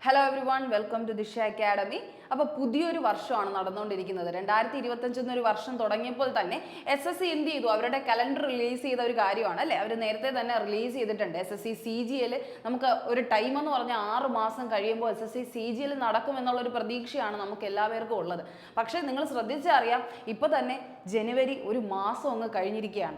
Hello everyone, welcome to Disha academy. അപ്പോൾ പുതിയൊരു വർഷമാണ് നടന്നുകൊണ്ടിരിക്കുന്നത്. 2025 എന്നൊരു വർഷം തുടങ്ങിയപ്പോൾ തന്നെ SSC എന്ത് ചെയ്തു? അവരുടെ കലണ്ടർ റിലീസ് ചെയ്ത ഒരു കാര്യമാണ് അല്ലേ. അവർ നേരത്തെ തന്നെ റിലീസ് ചെയ്തിട്ടുണ്ട്. SSC CGL നമുക്ക് ഒരു ടൈം എന്ന് പറഞ്ഞാൽ 6 മാസം കഴിയുമ്പോൾ SSC CGL നടക്കും എന്നുള്ളൊരു പ്രതീക്ഷയാണ് നമുക്ക് എല്ലാവർക്കും ഉള്ളത്. പക്ഷേ നിങ്ങൾ ശ്രദ്ധിച്ചറിയാം, ഇപ്പോൾ തന്നെ ജനുവരി ഒരു മാസം അങ്ങ് കഴിഞ്ഞിരിക്കുകയാണ്.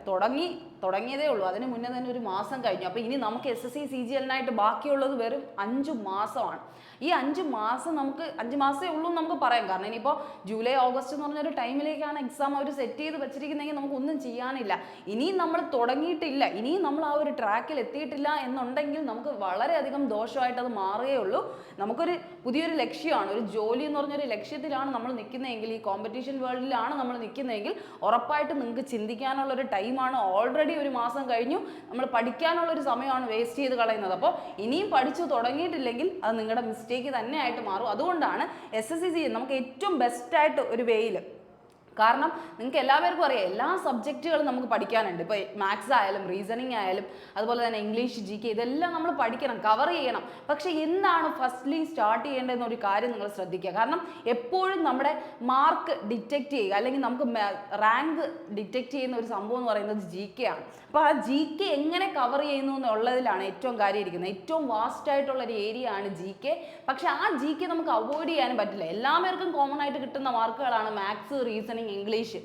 തുടങ്ങിയതേ ഉള്ളൂ. അതിന് മുന്നേ തന്നെ ഒരു മാസം കഴിഞ്ഞു. അപ്പോൾ ഇനി നമുക്ക് SSC CGL-നായിട്ട് ബാക്കിയുള്ളത് വെറും 5 മാസമാണ്. ഈ 5 മാസം നമുക്ക് 5 മാസമേ ഉള്ളൂ എന്ന് നമുക്ക് പറയാം. കാരണം ഇനിയിപ്പോൾ ജൂലൈ ഓഗസ്റ്റ് എന്ന് പറഞ്ഞൊരു ടൈമിലേക്കാണ് എക്സാം അവർ സെറ്റ് ചെയ്ത് വെച്ചിരിക്കുന്നതെങ്കിൽ നമുക്കൊന്നും ചെയ്യാനില്ല. ഇനിയും നമ്മൾ തുടങ്ങിയിട്ടില്ല, ഇനിയും നമ്മൾ ആ ഒരു ട്രാക്കിൽ എത്തിയിട്ടില്ല എന്നുണ്ടെങ്കിൽ നമുക്ക് വളരെയധികം ദോഷമായിട്ട് അത് മാറുകയുള്ളൂ. നമുക്കൊരു പുതിയൊരു ലക്ഷ്യമാണ്, ഒരു ജോലി എന്ന് പറഞ്ഞൊരു ലക്ഷ്യത്തിലാണ് നമ്മൾ നിൽക്കുന്നതെങ്കിൽ, ഈ കോമ്പറ്റീഷൻ വേൾഡിലാണ് നമ്മൾ നിൽക്കുന്നതെങ്കിൽ ഉറപ്പായിട്ടും നിങ്ങൾക്ക് ചിന്തിക്കാനുള്ളൊരു ടൈമാണ്. ഓൾറെഡി ഒരു മാസം കഴിഞ്ഞു, നമ്മൾ പഠിക്കാനുള്ളൊരു സമയമാണ് വേസ്റ്റ് ചെയ്ത് കളയുന്നത്. അപ്പോൾ ഇനിയും പഠിച്ചു തുടങ്ങിയിട്ടില്ലെങ്കിൽ അത് നിങ്ങളുടെ മിസ്റ്റേക്ക് തന്നെയായിട്ട് മാറും. അതുകൊണ്ടാണ് SSC നമുക്ക് ഏറ്റവും ബെസ്റ്റായിട്ട് ഒരു വേയിൽ, കാരണം നിങ്ങൾക്ക് എല്ലാവർക്കും അറിയാം എല്ലാ സബ്ജക്റ്റുകളും നമുക്ക് പഠിക്കാനുണ്ട്. ഇപ്പോൾ മാത്സ് ആയാലും റീസണിങ് ആയാലും അതുപോലെ തന്നെ ഇംഗ്ലീഷ് GK ഇതെല്ലാം നമ്മൾ പഠിക്കണം, കവർ ചെയ്യണം. പക്ഷേ എന്താണ് ഫസ്റ്റ്ലി സ്റ്റാർട്ട് ചെയ്യേണ്ടതെന്നൊരു കാര്യം നിങ്ങൾ ശ്രദ്ധിക്കുക. കാരണം എപ്പോഴും നമ്മുടെ മാർക്ക് ഡിറ്റക്റ്റ് ചെയ്യുക അല്ലെങ്കിൽ നമുക്ക് റാങ്ക് ഡിറ്റക്റ്റ് ചെയ്യുന്ന ഒരു സംഭവം എന്ന് പറയുന്നത് GK ആണ്. അപ്പോൾ ആ GK എങ്ങനെ കവർ ചെയ്യുന്നു എന്നുള്ളതിലാണ് ഏറ്റവും കാര്യം ഇരിക്കുന്നത്. ഏറ്റവും വാസ്റ്റ് ആയിട്ടുള്ള ഒരു ഏരിയ ആണ് GK. പക്ഷെ ആ GK നമുക്ക് അവോയ്ഡ് ചെയ്യാനും പറ്റില്ല. എല്ലാവർക്കും കോമൺ ആയിട്ട് കിട്ടുന്ന മാർക്കുകളാണ് മാത്സ്, റീസണിങ്, ഇംഗ്ലീഷ്.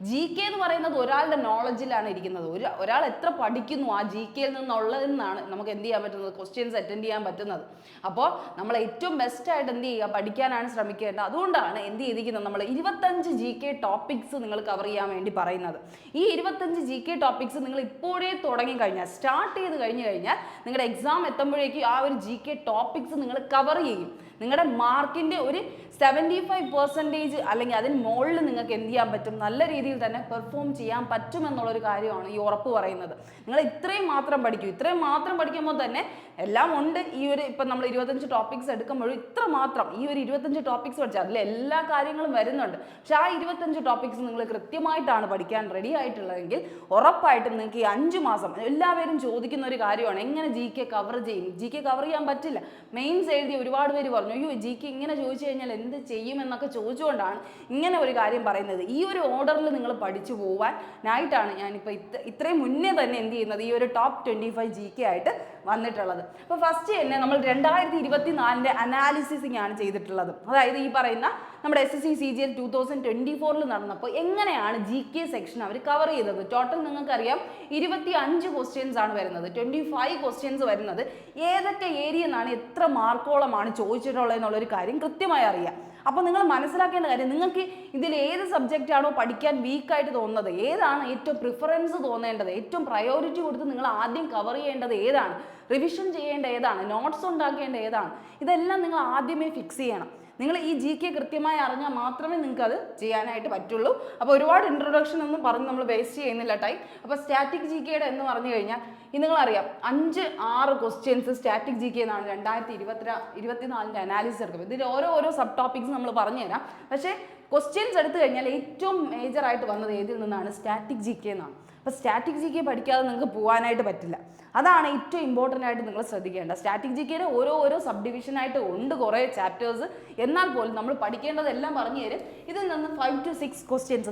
GK എന്ന് പറയുന്നത് ഒരാളുടെ നോളജിലാണ് ഇരിക്കുന്നത്. ഒരാൾ എത്ര പഠിക്കുന്നു ആ GKയിൽ നിന്നുള്ളതിൽ നിന്നാണ് നമുക്ക് എന്ത് ചെയ്യാൻ പറ്റുന്നത്, ക്വസ്റ്റ്യൻസ് അറ്റൻഡ് ചെയ്യാൻ പറ്റുന്നത്. അപ്പോൾ നമ്മൾ ഏറ്റവും ബെസ്റ്റായിട്ട് എന്ത് ചെയ്യുക, പഠിക്കാനാണ് ശ്രമിക്കേണ്ടത്. അതുകൊണ്ടാണ് എന്ത് ചെയ്തിരിക്കുന്നത്, നമ്മൾ 25 GK ടോപ്പിക്സ് നിങ്ങൾ കവർ ചെയ്യാൻ വേണ്ടി പറയുന്നത്. ഈ 25 GK ടോപ്പിക്സ് നിങ്ങൾ ഇപ്പോഴേ തുടങ്ങിക്കഴിഞ്ഞാൽ, സ്റ്റാർട്ട് ചെയ്ത് കഴിഞ്ഞാൽ നിങ്ങളുടെ എക്സാം എത്തുമ്പോഴേക്കും ആ ഒരു GK ടോപ്പിക്സ് നിങ്ങൾ കവർ ചെയ്യും. നിങ്ങളുടെ മാർക്കിൻ്റെ ഒരു 75% അല്ലെങ്കിൽ അതിന് മുകളിൽ നിങ്ങൾക്ക് എന്ത് ചെയ്യാൻ പറ്റും, നല്ല രീതിയിൽ തന്നെ പെർഫോം ചെയ്യാൻ പറ്റുമെന്നുള്ളൊരു കാര്യമാണ് ഈ ഉറപ്പ് പറയുന്നത്. നിങ്ങൾ ഇത്രയും മാത്രം പഠിക്കും. ഇത്രയും മാത്രം പഠിക്കുമ്പോൾ തന്നെ എല്ലാം ഉണ്ട്. ഈ ഒരു ഇപ്പം നമ്മൾ 25 ടോപ്പിക്സ് എടുക്കുമ്പോഴും ഇത്ര മാത്രം ഈ ഒരു 25 ടോപ്പിക്സ് പഠിച്ചാൽ അതിൽ എല്ലാ കാര്യങ്ങളും വരുന്നുണ്ട്. പക്ഷെ ആ 25 ടോപ്പിക്സ് നിങ്ങൾ കൃത്യമായിട്ടാണ് പഠിക്കാൻ റെഡി ആയിട്ടുള്ളതെങ്കിൽ ഉറപ്പായിട്ടും നിങ്ങൾക്ക് ഈ 5 മാസം എല്ലാവരും ചോദിക്കുന്ന ഒരു കാര്യമാണ്, എങ്ങനെ GK കവർ ചെയ്യും. GK കവർ ചെയ്യാൻ പറ്റില്ല. മെയിൻസ് എഴുതി ഒരുപാട് പേര് പറഞ്ഞു, അയ്യോ GK ഇങ്ങനെ ചോദിച്ചു കഴിഞ്ഞാൽ എന്ത് ചെയ്യും എന്നൊക്കെ ചോദിച്ചുകൊണ്ടാണ് ഇങ്ങനെ ഒരു കാര്യം പറയുന്നത്. ഈ ഒരു ഓർഡറിൽ നിങ്ങൾ പഠിച്ചു പോകാനായിട്ടാണ് ഞാനിപ്പോൾ ഇത്രയും മുന്നേ തന്നെ എന്ത് ചെയ്യുന്നത്, ഈ ഒരു ടോപ്പ് 25 GK ആയിട്ട് വന്നിട്ടുള്ളത്. അപ്പോൾ ഫസ്റ്റ് തന്നെ നമ്മൾ 2024 അനാലിസിസിങ് ആണ് ചെയ്തിട്ടുള്ളത്. അതായത് ഈ പറയുന്ന നമ്മുടെ SSC CGL 2024 നടന്നപ്പോൾ എങ്ങനെയാണ് GK സെക്ഷൻ അവർ കവർ ചെയ്തത്. ടോട്ടൽ നിങ്ങൾക്കറിയാം 25 ക്വസ്റ്റ്യൻസ് ആണ് വരുന്നത്, 25 ക്വസ്റ്റ്യൻസ് വരുന്നത്. ഏതൊക്കെ ഏരിയ നിന്നാണ് എത്ര മാർക്കോളമാണ് ചോദിച്ചിട്ടുള്ളത് എന്നുള്ളൊരു കാര്യം കൃത്യമായി അറിയാം. അപ്പോൾ നിങ്ങൾ മനസ്സിലാക്കേണ്ട കാര്യം, നിങ്ങൾക്ക് ഇതിൽ ഏത് സബ്ജക്റ്റ് ആണോ പഠിക്കാൻ വീക്കായിട്ട് തോന്നുന്നത്, ഏതാണ് ഏറ്റവും പ്രിഫറൻസ് തോന്നേണ്ടത്, ഏറ്റവും പ്രയോറിറ്റി കൊടുത്ത് നിങ്ങൾ ആദ്യം കവർ ചെയ്യേണ്ടത് ഏതാണ്, റിവിഷൻ ചെയ്യേണ്ട ഏതാണ്, നോട്ട്സ് ഉണ്ടാക്കേണ്ട ഏതാണ്, ഇതെല്ലാം നിങ്ങൾ ആദ്യമേ ഫിക്സ് ചെയ്യണം. നിങ്ങൾ ഈ GK കൃത്യമായി അറിഞ്ഞാൽ മാത്രമേ നിങ്ങൾക്ക് അത് ചെയ്യാനായിട്ട് പറ്റുള്ളൂ. അപ്പോൾ ഒരുപാട് ഇൻട്രൊഡക്ഷൻ ഒന്നും പറഞ്ഞ് നമ്മൾ വേസ്റ്റ് ചെയ്യുന്നില്ല ടൈം. അപ്പോൾ സ്റ്റാറ്റിക് GKയുടെ എന്ന് പറഞ്ഞു കഴിഞ്ഞാൽ നിങ്ങളറിയാം 5-6 ക്വസ്റ്റ്യൻസ് സ്റ്റാറ്റിക് GK എന്നാണ് 2024 അനാലിസിസ് എടുക്കുന്നത്. ഇതിൽ ഓരോ സബ് ടോപ്പിക്സ് നമ്മൾ പറഞ്ഞു തരാം. പക്ഷേ ക്വസ്റ്റ്യൻസ് എടുത്തു കഴിഞ്ഞാൽ ഏറ്റവും മേജറായിട്ട് വന്നത് ഏതിൽ നിന്നാണ്, സ്റ്റാറ്റിക് GK എന്നാണ്. അപ്പോൾ സ്റ്റാറ്റിക് GK പഠിക്കാതെ നിങ്ങൾക്ക് പോകാനായിട്ട് പറ്റില്ല. അതാണ് ഏറ്റവും ഇമ്പോർട്ടൻ്റ് ആയിട്ട് നിങ്ങൾ ശ്രദ്ധിക്കേണ്ടത്. സ്റ്റാറ്റിക് GKയുടെ ഓരോ സബ് ഡിവിഷനായിട്ട് ഉണ്ട് കുറേ ചാപ്റ്റേഴ്സ്. എന്നാൽ പോലും നമ്മൾ പഠിക്കേണ്ടതെല്ലാം പറഞ്ഞു തരും. ഇതിൽ നിന്ന് 5 to 6 ക്വസ്റ്റ്യൻസ്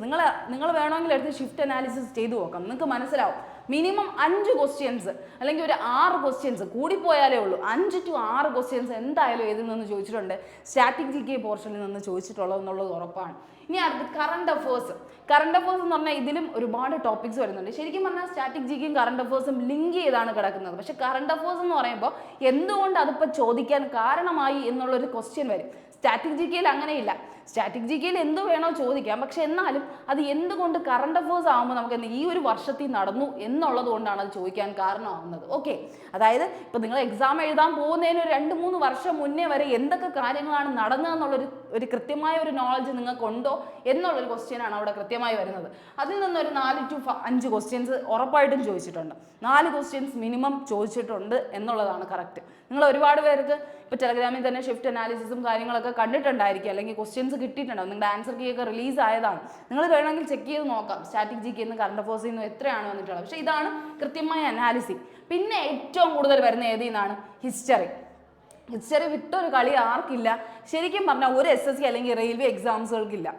നിങ്ങൾ വേണമെങ്കിൽ എടുത്ത് ഷിഫ്റ്റ് അനാലിസിസ് ചെയ്തു നോക്കാം. നിങ്ങൾക്ക് മനസ്സിലാവും. മിനിമം 5 ക്വസ്റ്റ്യൻസ് അല്ലെങ്കിൽ ഒരു 6 ക്വസ്റ്റ്യൻസ് കൂടിപ്പോയാലേ ഉള്ളൂ. 5 to 6 ക്വസ്റ്റ്യൻസ് എന്തായാലും ഏതിൽ നിന്ന് ചോദിച്ചിട്ടുണ്ട്, സ്റ്റാറ്റിക് GK പോർഷനിൽ നിന്ന് ചോദിച്ചിട്ടുള്ളത് എന്നുള്ളത് ഉറപ്പാണ്. ഇനി അടുത്ത് കറണ്ട് അഫേഴ്സ് എന്ന് പറഞ്ഞാൽ ഇതിലും ഒരുപാട് ടോപ്പിക്സ് വരുന്നുണ്ട്. ശരിക്കും പറഞ്ഞാൽ സ്റ്റാറ്റിക് GKയും കറണ്ട് അഫേഴ്സും ലിങ്ക് ചെയ്താണ് കിടക്കുന്നത്. പക്ഷെ കറണ്ട് അഫേഴ്സ് എന്ന് പറയുമ്പോൾ എന്തുകൊണ്ട് അതിപ്പോൾ ചോദിക്കാൻ കാരണമായി എന്നുള്ളൊരു ക്വസ്റ്റ്യൻ വരും. സ്റ്റാറ്റിക് GKയിൽ അങ്ങനെയില്ല. സ്റ്റാറ്റിക് GKയിൽ എന്ത് വേണോ ചോദിക്കാം, പക്ഷെ എന്നാലും അത് എന്തുകൊണ്ട് കറണ്ട് അഫേഴ്സ് ആകുമ്പോൾ നമുക്ക് ഈ ഒരു വർഷത്തിൽ നടന്നു എന്നുള്ളത് കൊണ്ടാണ് അത് ചോദിക്കാൻ കാരണമാകുന്നത്. ഓക്കെ, അതായത് ഇപ്പോൾ നിങ്ങൾ എക്സാം എഴുതാൻ പോകുന്നതിന് ഒരു 2-3 വർഷം മുന്നേ വരെ എന്തൊക്കെ കാര്യങ്ങളാണ് നടന്നതെന്നുള്ളൊരു കൃത്യമായ ഒരു നോളജ് നിങ്ങൾക്കുണ്ടോ എന്നുള്ളൊരു ക്വസ്റ്റ്യനാണ് അവിടെ കൃത്യമായി വരുന്നത്. അതിൽ നിന്നൊരു 4 to 5 ക്വസ്റ്റ്യൻസ് ഉറപ്പായിട്ടും ചോദിച്ചിട്ടുണ്ട്. 4 ക്വസ്റ്റ്യൻസ് മിനിമം ചോദിച്ചിട്ടുണ്ട് എന്നുള്ളതാണ് കറക്റ്റ്. നിങ്ങൾ ഒരുപാട് പേർക്ക് ഇപ്പോൾ ടെലഗ്രാമിൽ തന്നെ ഷിഫ്റ്റ് അനാലിസിസും കാര്യങ്ങളൊക്കെ കണ്ടിട്ടുണ്ടായിരിക്കും, അല്ലെങ്കിൽ ക്വസ്റ്റ്യൻസ് കിട്ടിയിട്ടുണ്ടാവും. നിങ്ങളുടെ ആൻസർ കീ ഒക്കെ റിലീസ് ആയതാണ്. നിങ്ങൾ വേണമെങ്കിൽ ചെക്ക് ചെയ്ത് നോക്കാം സ്റ്റാറ്റിക് GK എന്ന് കറണ്ട് അഫേഴ്സിൽ നിന്ന് എത്രയാണ് വന്നിട്ടുള്ളത്. പക്ഷേ ഇതാണ് കൃത്യമായ അനാലിസിസ്. പിന്നെ ഏറ്റവും കൂടുതൽ വരുന്ന ഏതിൽ നിന്നാണ്, ഹിസ്റ്ററി. ഹിസ്റ്ററി വിട്ടൊരു കളി ആർക്കില്ല? ശരിക്കും പറഞ്ഞാൽ ഒരു SSC അല്ലെങ്കിൽ റെയിൽവേ എക്സാംസുകൾക്കില്ല.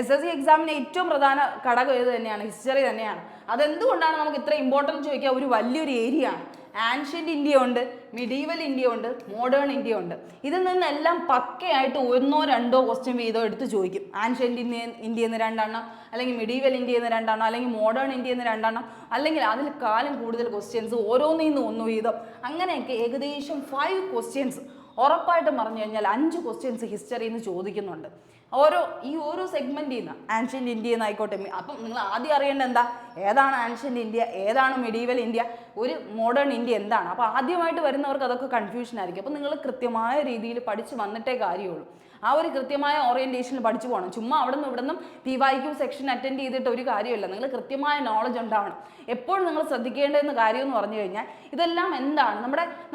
SSC എക്സാമിന് ഏറ്റവും പ്രധാന ഘടകം ഏത് തന്നെയാണ്? ഹിസ്റ്ററി തന്നെയാണ്. അതെന്തുകൊണ്ടാണ് നമുക്ക് ഇത്ര ഇമ്പോർട്ടൻറ്റ് ചോദിക്കുക? ഒരു വലിയൊരു ഏരിയ ആണ്. ആൻഷ്യൻ്റ് ഇന്ത്യ ഉണ്ട്, മിഡീവൽ ഇന്ത്യ ഉണ്ട്, മോഡേൺ ഇന്ത്യ ഉണ്ട്. ഇതിൽ നിന്നെല്ലാം പക്കയായിട്ട് ഒന്നോ രണ്ടോ ക്വസ്റ്റ്യൻ വീതം എടുത്ത് ചോദിക്കും. ആൻഷ്യൻ്റ് ഇന്ത്യ എന്ന് 2 എണ്ണം, അല്ലെങ്കിൽ മിഡീവൽ ഇന്ത്യ എന്ന് 2 എണ്ണം, അല്ലെങ്കിൽ മോഡേൺ ഇന്ത്യ എന്ന് 2 എണ്ണം, അല്ലെങ്കിൽ അതിൽ കാലം കൂടുതൽ ക്വസ്റ്റ്യൻസ് ഓരോന്നിൽ നിന്ന് 1 വീതം. അങ്ങനെയൊക്കെ ഏകദേശം 5 ക്വസ്റ്റ്യൻസ് ഉറപ്പായിട്ടും പറഞ്ഞു കഴിഞ്ഞാൽ 5 ക്വസ്റ്റ്യൻസ് ഹിസ്റ്ററിയിൽ നിന്ന് ചോദിക്കുന്നുണ്ട്. ഈ ഓരോ സെഗ്മെന്റിൽ നിന്ന്, ആൻഷ്യൻ്റ് ഇന്ത്യ എന്നായിക്കോട്ടെ. അപ്പം നിങ്ങൾ ആദ്യം അറിയേണ്ടത് എന്താ? ഏതാണ് ആൻഷ്യൻ്റ് ഇന്ത്യ, ഏതാണ് മിഡീവൽ ഇന്ത്യ, ഒരു മോഡേൺ ഇന്ത്യ എന്താണ്? അപ്പോൾ ആദ്യമായിട്ട് വരുന്നവർക്ക് അതൊക്കെ കൺഫ്യൂഷൻ ആയിരിക്കും. അപ്പോൾ നിങ്ങൾ കൃത്യമായ രീതിയിൽ പഠിച്ച് വന്നിട്ടേ കാര്യമുള്ളൂ. ആ ഒരു കൃത്യമായ ഓറിയന്റേഷനിൽ പഠിച്ചു പോകണം. ചുമ്മാ അവിടെ നിന്ന് ഇവിടെ നിന്നും PYQ സെക്ഷൻ അറ്റൻഡ് ചെയ്തിട്ട് ഒരു കാര്യമില്ല. നിങ്ങൾ കൃത്യമായ നോളജ് ഉണ്ടാവണം. എപ്പോഴും നിങ്ങൾ ശ്രദ്ധിക്കേണ്ടതെന്ന് കാര്യം എന്ന് പറഞ്ഞു കഴിഞ്ഞാൽ ഇതെല്ലാം എന്താണ്?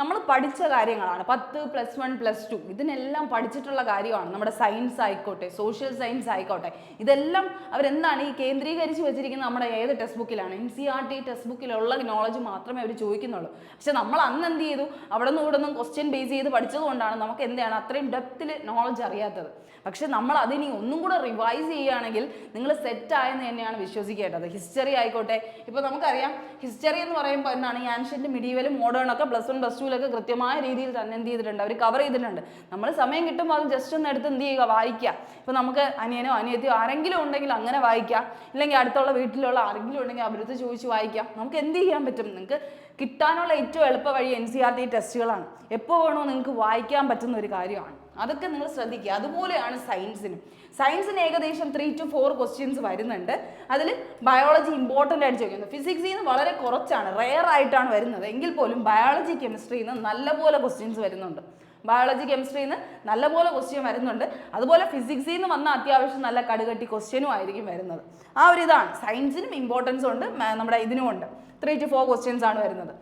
നമ്മൾ പഠിച്ച കാര്യങ്ങളാണ്. 10, +1, +2 ഇതിനെല്ലാം പഠിച്ചിട്ടുള്ള കാര്യമാണ്. നമ്മുടെ സയൻസ് ആയിക്കോട്ടെ, സോഷ്യൽ സയൻസ് ആയിക്കോട്ടെ, ഇതെല്ലാം അവരെന്താണ് ഈ കേന്ദ്രീകരിച്ച് വെച്ചിരിക്കുന്നത്? നമ്മുടെ ഏത് ടെക്സ്റ്റ് ബുക്കിലാണ്? NCERT ടെക്സ്റ്റ് ബുക്കിലുള്ള നോളജ് മാത്രമേ അവർ ചോദിക്കുന്നുള്ളൂ. പക്ഷെ നമ്മൾ അന്ന് എന്ത് ചെയ്തു? അവിടെ നിന്ന് ഇവിടെ നിന്നും ക്വസ്റ്റ്യൻ ബേസ് ചെയ്ത് പഠിച്ചതുകൊണ്ടാണ് നമുക്ക് എന്താണ് അത്രയും ഡെപ്തിൽ നോളജ് അറിയാത്തത്. പക്ഷെ നമ്മൾ അതിനി ഒന്നും കൂടെ റിവൈസ് ചെയ്യുകയാണെങ്കിൽ നിങ്ങൾ സെറ്റായെന്ന് തന്നെയാണ് വിശ്വസിക്കേണ്ടത്. ഹിസ്റ്ററി ആയിക്കോട്ടെ, ഇപ്പോൾ നമുക്കറിയാം ഹിസ്റ്ററി എന്ന് പറയുമ്പോൾ എന്താണ് ഈ ആൻഷ്യൻ്റ്, മിഡീവലും മോഡേൺ ഒക്കെ +1, +2 കൃത്യമായ രീതിയിൽ തന്നെ എന്ത് ചെയ്തിട്ടുണ്ട്? അവർ കവർ ചെയ്തിട്ടുണ്ട്. നമ്മൾ സമയം കിട്ടുമ്പോൾ അത് ജസ്റ്റ് ഒന്ന് എടുത്ത് എന്ത് ചെയ്യുക? വായിക്കുക. ഇപ്പോൾ നമുക്ക് അനിയനോ അനിയത്തിയോ ആരെങ്കിലും ഉണ്ടെങ്കിൽ അങ്ങനെ വായിക്കാം, ഇല്ലെങ്കിൽ അടുത്തുള്ള വീട്ടിലുള്ള ആരെങ്കിലും ഉണ്ടെങ്കിൽ അവരടുത്ത് ചോദിച്ച് വായിക്കാം. നമുക്ക് എന്ത് ചെയ്യാൻ പറ്റും? നിങ്ങൾക്ക് കിട്ടാനുള്ള ഏറ്റവും എളുപ്പ വഴി NCERT ടെസ്റ്റുകളാണ്. എപ്പോൾ വേണോ നിങ്ങൾക്ക് വായിക്കാൻ പറ്റുന്ന ഒരു കാര്യമാണ്. അതൊക്കെ നിങ്ങൾ ശ്രദ്ധിക്കുക. അതുപോലെയാണ് സയൻസിന് ഏകദേശം 3 to 4 ക്വസ്റ്റ്യൻസ് വരുന്നുണ്ട്. അതിൽ ബയോളജി ഇമ്പോർട്ടൻ്റ് ആയിട്ട് ചോദിക്കുന്നത്. ഫിസിക്സിൽ നിന്ന് വളരെ കുറച്ചാണ്, റെയർ ആയിട്ടാണ് വരുന്നത്. എങ്കിൽ പോലും ബയോളജി, കെമിസ്ട്രിയിൽ നിന്ന് നല്ലപോലെ ക്വസ്റ്റ്യൻസ് വരുന്നുണ്ട്. ബയോളജി, കെമിസ്ട്രിയിൽ നിന്ന് നല്ലപോലെ ക്വസ്റ്റ്യൻ വരുന്നുണ്ട്. അതുപോലെ ഫിസിക്സിൽ നിന്ന് വന്ന അത്യാവശ്യം നല്ല കടുകട്ടി ക്വസ്റ്റ്യനും ആയിരിക്കും വരുന്നത്. ആ ഒരു ഇതാണ്. സയൻസിനും ഇമ്പോർട്ടൻസ് ഉണ്ട്, നമ്മുടെ ഇതിനും ഉണ്ട്. 3 to 4 ക്വസ്റ്റ്യൻസ് ആണ് വരുന്നത്.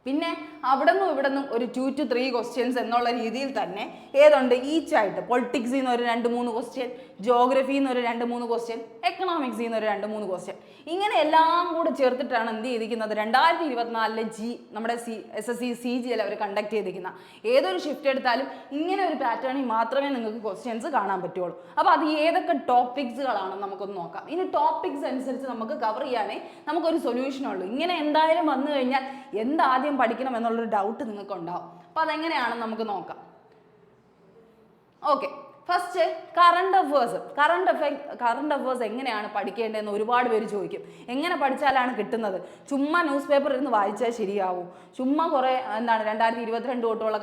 പിന്നെ അവിടെ നിന്നും ഇവിടെ നിന്നും ഒരു 2 to 3 ക്വസ്റ്റ്യൻസ് എന്നുള്ള രീതിയിൽ തന്നെ ഏതുണ്ട്? ഈച്ചായിട്ട് പൊളിറ്റിക്സിൽ നിന്ന് ഒരു 2-3 ക്വസ്റ്റ്യൻ, ജോഗ്രഫിയിൽ നിന്ന് ഒരു 2-3 ക്വസ്റ്റ്യൻ, എക്കണോമിക്സിൽ നിന്ന് ഒരു 2-3 ക്വസ്റ്റ്യൻ, ഇങ്ങനെ എല്ലാം കൂടെ ചേർത്തിട്ടാണ് എന്ത് ചെയ്തിരിക്കുന്നത്? 2024 നമ്മുടെ SSC CGL അവർ കണ്ടക്ട് ചെയ്തിരിക്കുന്ന ഏതൊരു ഷിഫ്റ്റ് എടുത്താലും ഇങ്ങനെ ഒരു പാറ്റേണിൽ മാത്രമേ നിങ്ങൾക്ക് ക്വസ്റ്റ്യൻസ് കാണാൻ പറ്റുള്ളൂ. അപ്പോൾ അത് ഏതൊക്കെ ടോപ്പിക്സുകളാണെന്ന് നമുക്കൊന്ന് നോക്കാം. ഇനി ടോപ്പിക്സ് അനുസരിച്ച് നമുക്ക് കവർ ചെയ്യാനേ നമുക്കൊരു സൊല്യൂഷൻ ഉള്ളൂ. ഇങ്ങനെ എന്തായാലും വന്നു കഴിഞ്ഞാൽ എന്താദ്യം പഠിക്കണം എന്നുള്ളൊരു ഡൗട്ട് നിങ്ങൾക്ക് ഉണ്ടാവും. അപ്പോൾ അതെങ്ങനെയാണെന്ന് നമുക്ക് നോക്കാം. ഓക്കെ, ഫസ്റ്റ് കറണ്ട് അഫേഴ്സ് എങ്ങനെയാണ് പഠിക്കേണ്ടതെന്ന് ഒരുപാട് പേര് ചോദിക്കും. എങ്ങനെ പഠിച്ചാലാണ് കിട്ടുന്നത്? ചുമ്മാ ന്യൂസ് പേപ്പർ ഇരുന്ന് വായിച്ചാൽ ശരിയാവും? ചുമ്മാ കുറേ 2022 തൊട്ടുള്ള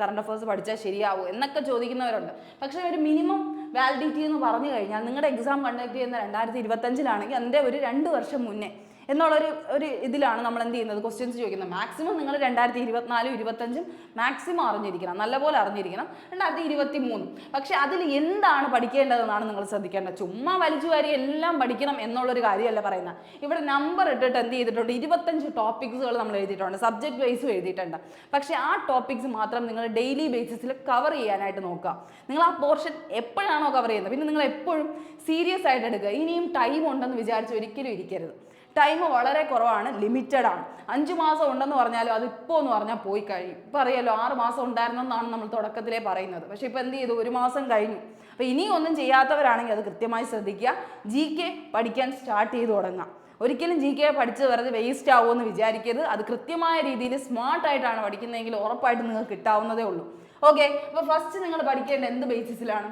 കറണ്ട് അഫേഴ്സ് പഠിച്ചാൽ ശരിയാവും എന്നൊക്കെ ചോദിക്കുന്നവരുണ്ട്. പക്ഷേ ഒരു മിനിമം വാലിഡിറ്റി എന്ന് പറഞ്ഞു കഴിഞ്ഞാൽ നിങ്ങളുടെ എക്സാം കണ്ടക്ട് ചെയ്യുന്ന 2025 അതിൻ്റെ ഒരു 2 വർഷം മുന്നേ എന്നുള്ളൊരു ഇതിലാണ് നമ്മൾ എന്ത് ചെയ്യുന്നത്? ക്വസ്റ്റ്യൻസ് ചോദിക്കുന്നത്. മാക്സിമം നിങ്ങൾ 2024, 2025 മാക്സിമം അറിഞ്ഞിരിക്കണം, നല്ലപോലെ അറിഞ്ഞിരിക്കണം. 2023 പക്ഷെ അതിൽ എന്താണ് പഠിക്കേണ്ടതെന്നാണ് നിങ്ങൾ ശ്രദ്ധിക്കേണ്ടത്. ചുമ്മാ വലിച്ചു വാരി എല്ലാം പഠിക്കണം എന്നുള്ളൊരു കാര്യമല്ല പറയുന്നത്. ഇവിടെ നമ്പർ ഇട്ടിട്ട് എന്ത് ചെയ്തിട്ടുണ്ട്? 25 ടോപ്പിക്സുകൾ നമ്മൾ എഴുതിയിട്ടുണ്ട്, സബ്ജക്ട് വൈസും എഴുതിയിട്ടുണ്ട്. പക്ഷേ ആ ടോപ്പിക്സ് മാത്രം നിങ്ങൾ ഡെയിലി ബേസിസിൽ കവർ ചെയ്യാനായിട്ട് നോക്കുക. നിങ്ങൾ ആ പോർഷൻ എപ്പോഴാണോ കവർ ചെയ്യുന്നത്, പിന്നെ നിങ്ങൾ എപ്പോഴും സീരിയസ് ആയിട്ട് എടുക്കുക. ഇനിയും ടൈം ഉണ്ടെന്ന് വിചാരിച്ച് ഒരിക്കലും ഇരിക്കരുത്. ടൈം വളരെ കുറവാണ്, ലിമിറ്റഡ് ആണ്. 5 മാസം ഉണ്ടെന്ന് പറഞ്ഞാലും അതിപ്പോൾ എന്ന് പറഞ്ഞാൽ പോയി കഴിയും. ഇപ്പോൾ അറിയാലോ 6 മാസം ഉണ്ടായിരുന്നെന്നാണ് നമ്മൾ തുടക്കത്തിലേ പറയുന്നത്. പക്ഷേ ഇപ്പോൾ എന്ത് ചെയ്തു? 1 മാസം കഴിഞ്ഞു. അപ്പോൾ ഇനി ഒന്നും ചെയ്യാത്തവരാണെങ്കിൽ അത് കൃത്യമായി ശ്രദ്ധിക്കുക. GK പഠിക്കാൻ സ്റ്റാർട്ട് ചെയ്ത് തുടങ്ങാം. ഒരിക്കലും GK പഠിച്ച് വെറുതെ വേസ്റ്റ് ആവുമെന്ന് വിചാരിക്കരുത്. അത് കൃത്യമായ രീതിയിൽ സ്മാർട്ടായിട്ടാണ് പഠിക്കുന്നതെങ്കിൽ ഉറപ്പായിട്ട് നിങ്ങൾക്ക് കിട്ടാവുന്നതേ ഉള്ളൂ. ഓക്കെ, അപ്പോൾ ഫസ്റ്റ് നിങ്ങൾ പഠിക്കേണ്ട എന്ത് ബേസിസിലാണ്?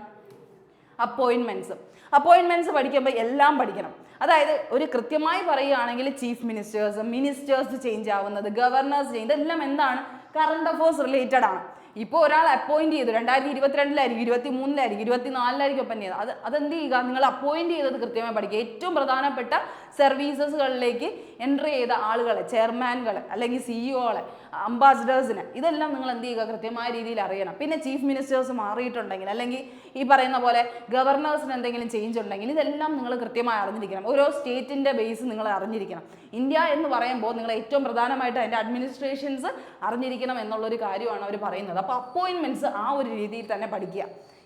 അപ്പോയിൻമെൻറ്റ്സ് പഠിക്കുമ്പോൾ എല്ലാം പഠിക്കണം. അതായത് ഒരു കൃത്യമായി പറയുകയാണെങ്കിൽ ചീഫ് മിനിസ്റ്റേഴ്സ് ചേഞ്ച് ആവുന്നത്, ഗവർണേഴ്സ് ചേഞ്ച്, ഇതെല്ലാം എന്താണ്? കറണ്ട് അഫേഴ്സ് റിലേറ്റഡ് ആണ്. ഇപ്പോൾ ഒരാൾ അപ്പോയിന്റ് ചെയ്തു 2022 2023 2024 ഒപ്പം ചെയ്ത് അതെന്ത് ചെയ്യുക? നിങ്ങൾ അപ്പോയിന്റ് ചെയ്തത് കൃത്യമായി പഠിക്കുക. ഏറ്റവും പ്രധാനപ്പെട്ട സർവീസസുകളിലേക്ക് എൻട്രി ചെയ്ത ആളുകളെ, ചെയർമാൻകളെ അല്ലെങ്കിൽ CEO-കളെ, അംബാസിഡേഴ്സിനെ, ഇതെല്ലാം നിങ്ങൾ എന്ത് ചെയ്യുക? കൃത്യമായ രീതിയിൽ അറിയണം. പിന്നെ ചീഫ് മിനിസ്റ്റേഴ്സ് മാറിയിട്ടുണ്ടെങ്കിൽ അല്ലെങ്കിൽ ഈ പറയുന്ന പോലെ ഗവർണേഴ്സിന് എന്തെങ്കിലും ചേഞ്ച് ഉണ്ടെങ്കിൽ ഇതെല്ലാം നിങ്ങൾ കൃത്യമായി അറിഞ്ഞിരിക്കണം. ഓരോ സ്റ്റേറ്റിൻ്റെ ബേസ് നിങ്ങൾ അറിഞ്ഞിരിക്കണം. ഇന്ത്യ എന്ന് പറയുമ്പോൾ നിങ്ങൾ ഏറ്റവും പ്രധാനമായിട്ട് അതിൻ്റെ അഡ്മിനിസ്ട്രേഷൻസ് അറിഞ്ഞിരിക്കണം എന്നുള്ളൊരു കാര്യമാണ് അവർ പറയുന്നത്. അപ്പോൾ അപ്പോയിൻമെൻറ്റ്സ് ആ ഒരു രീതിയിൽ തന്നെ പഠിക്കുക.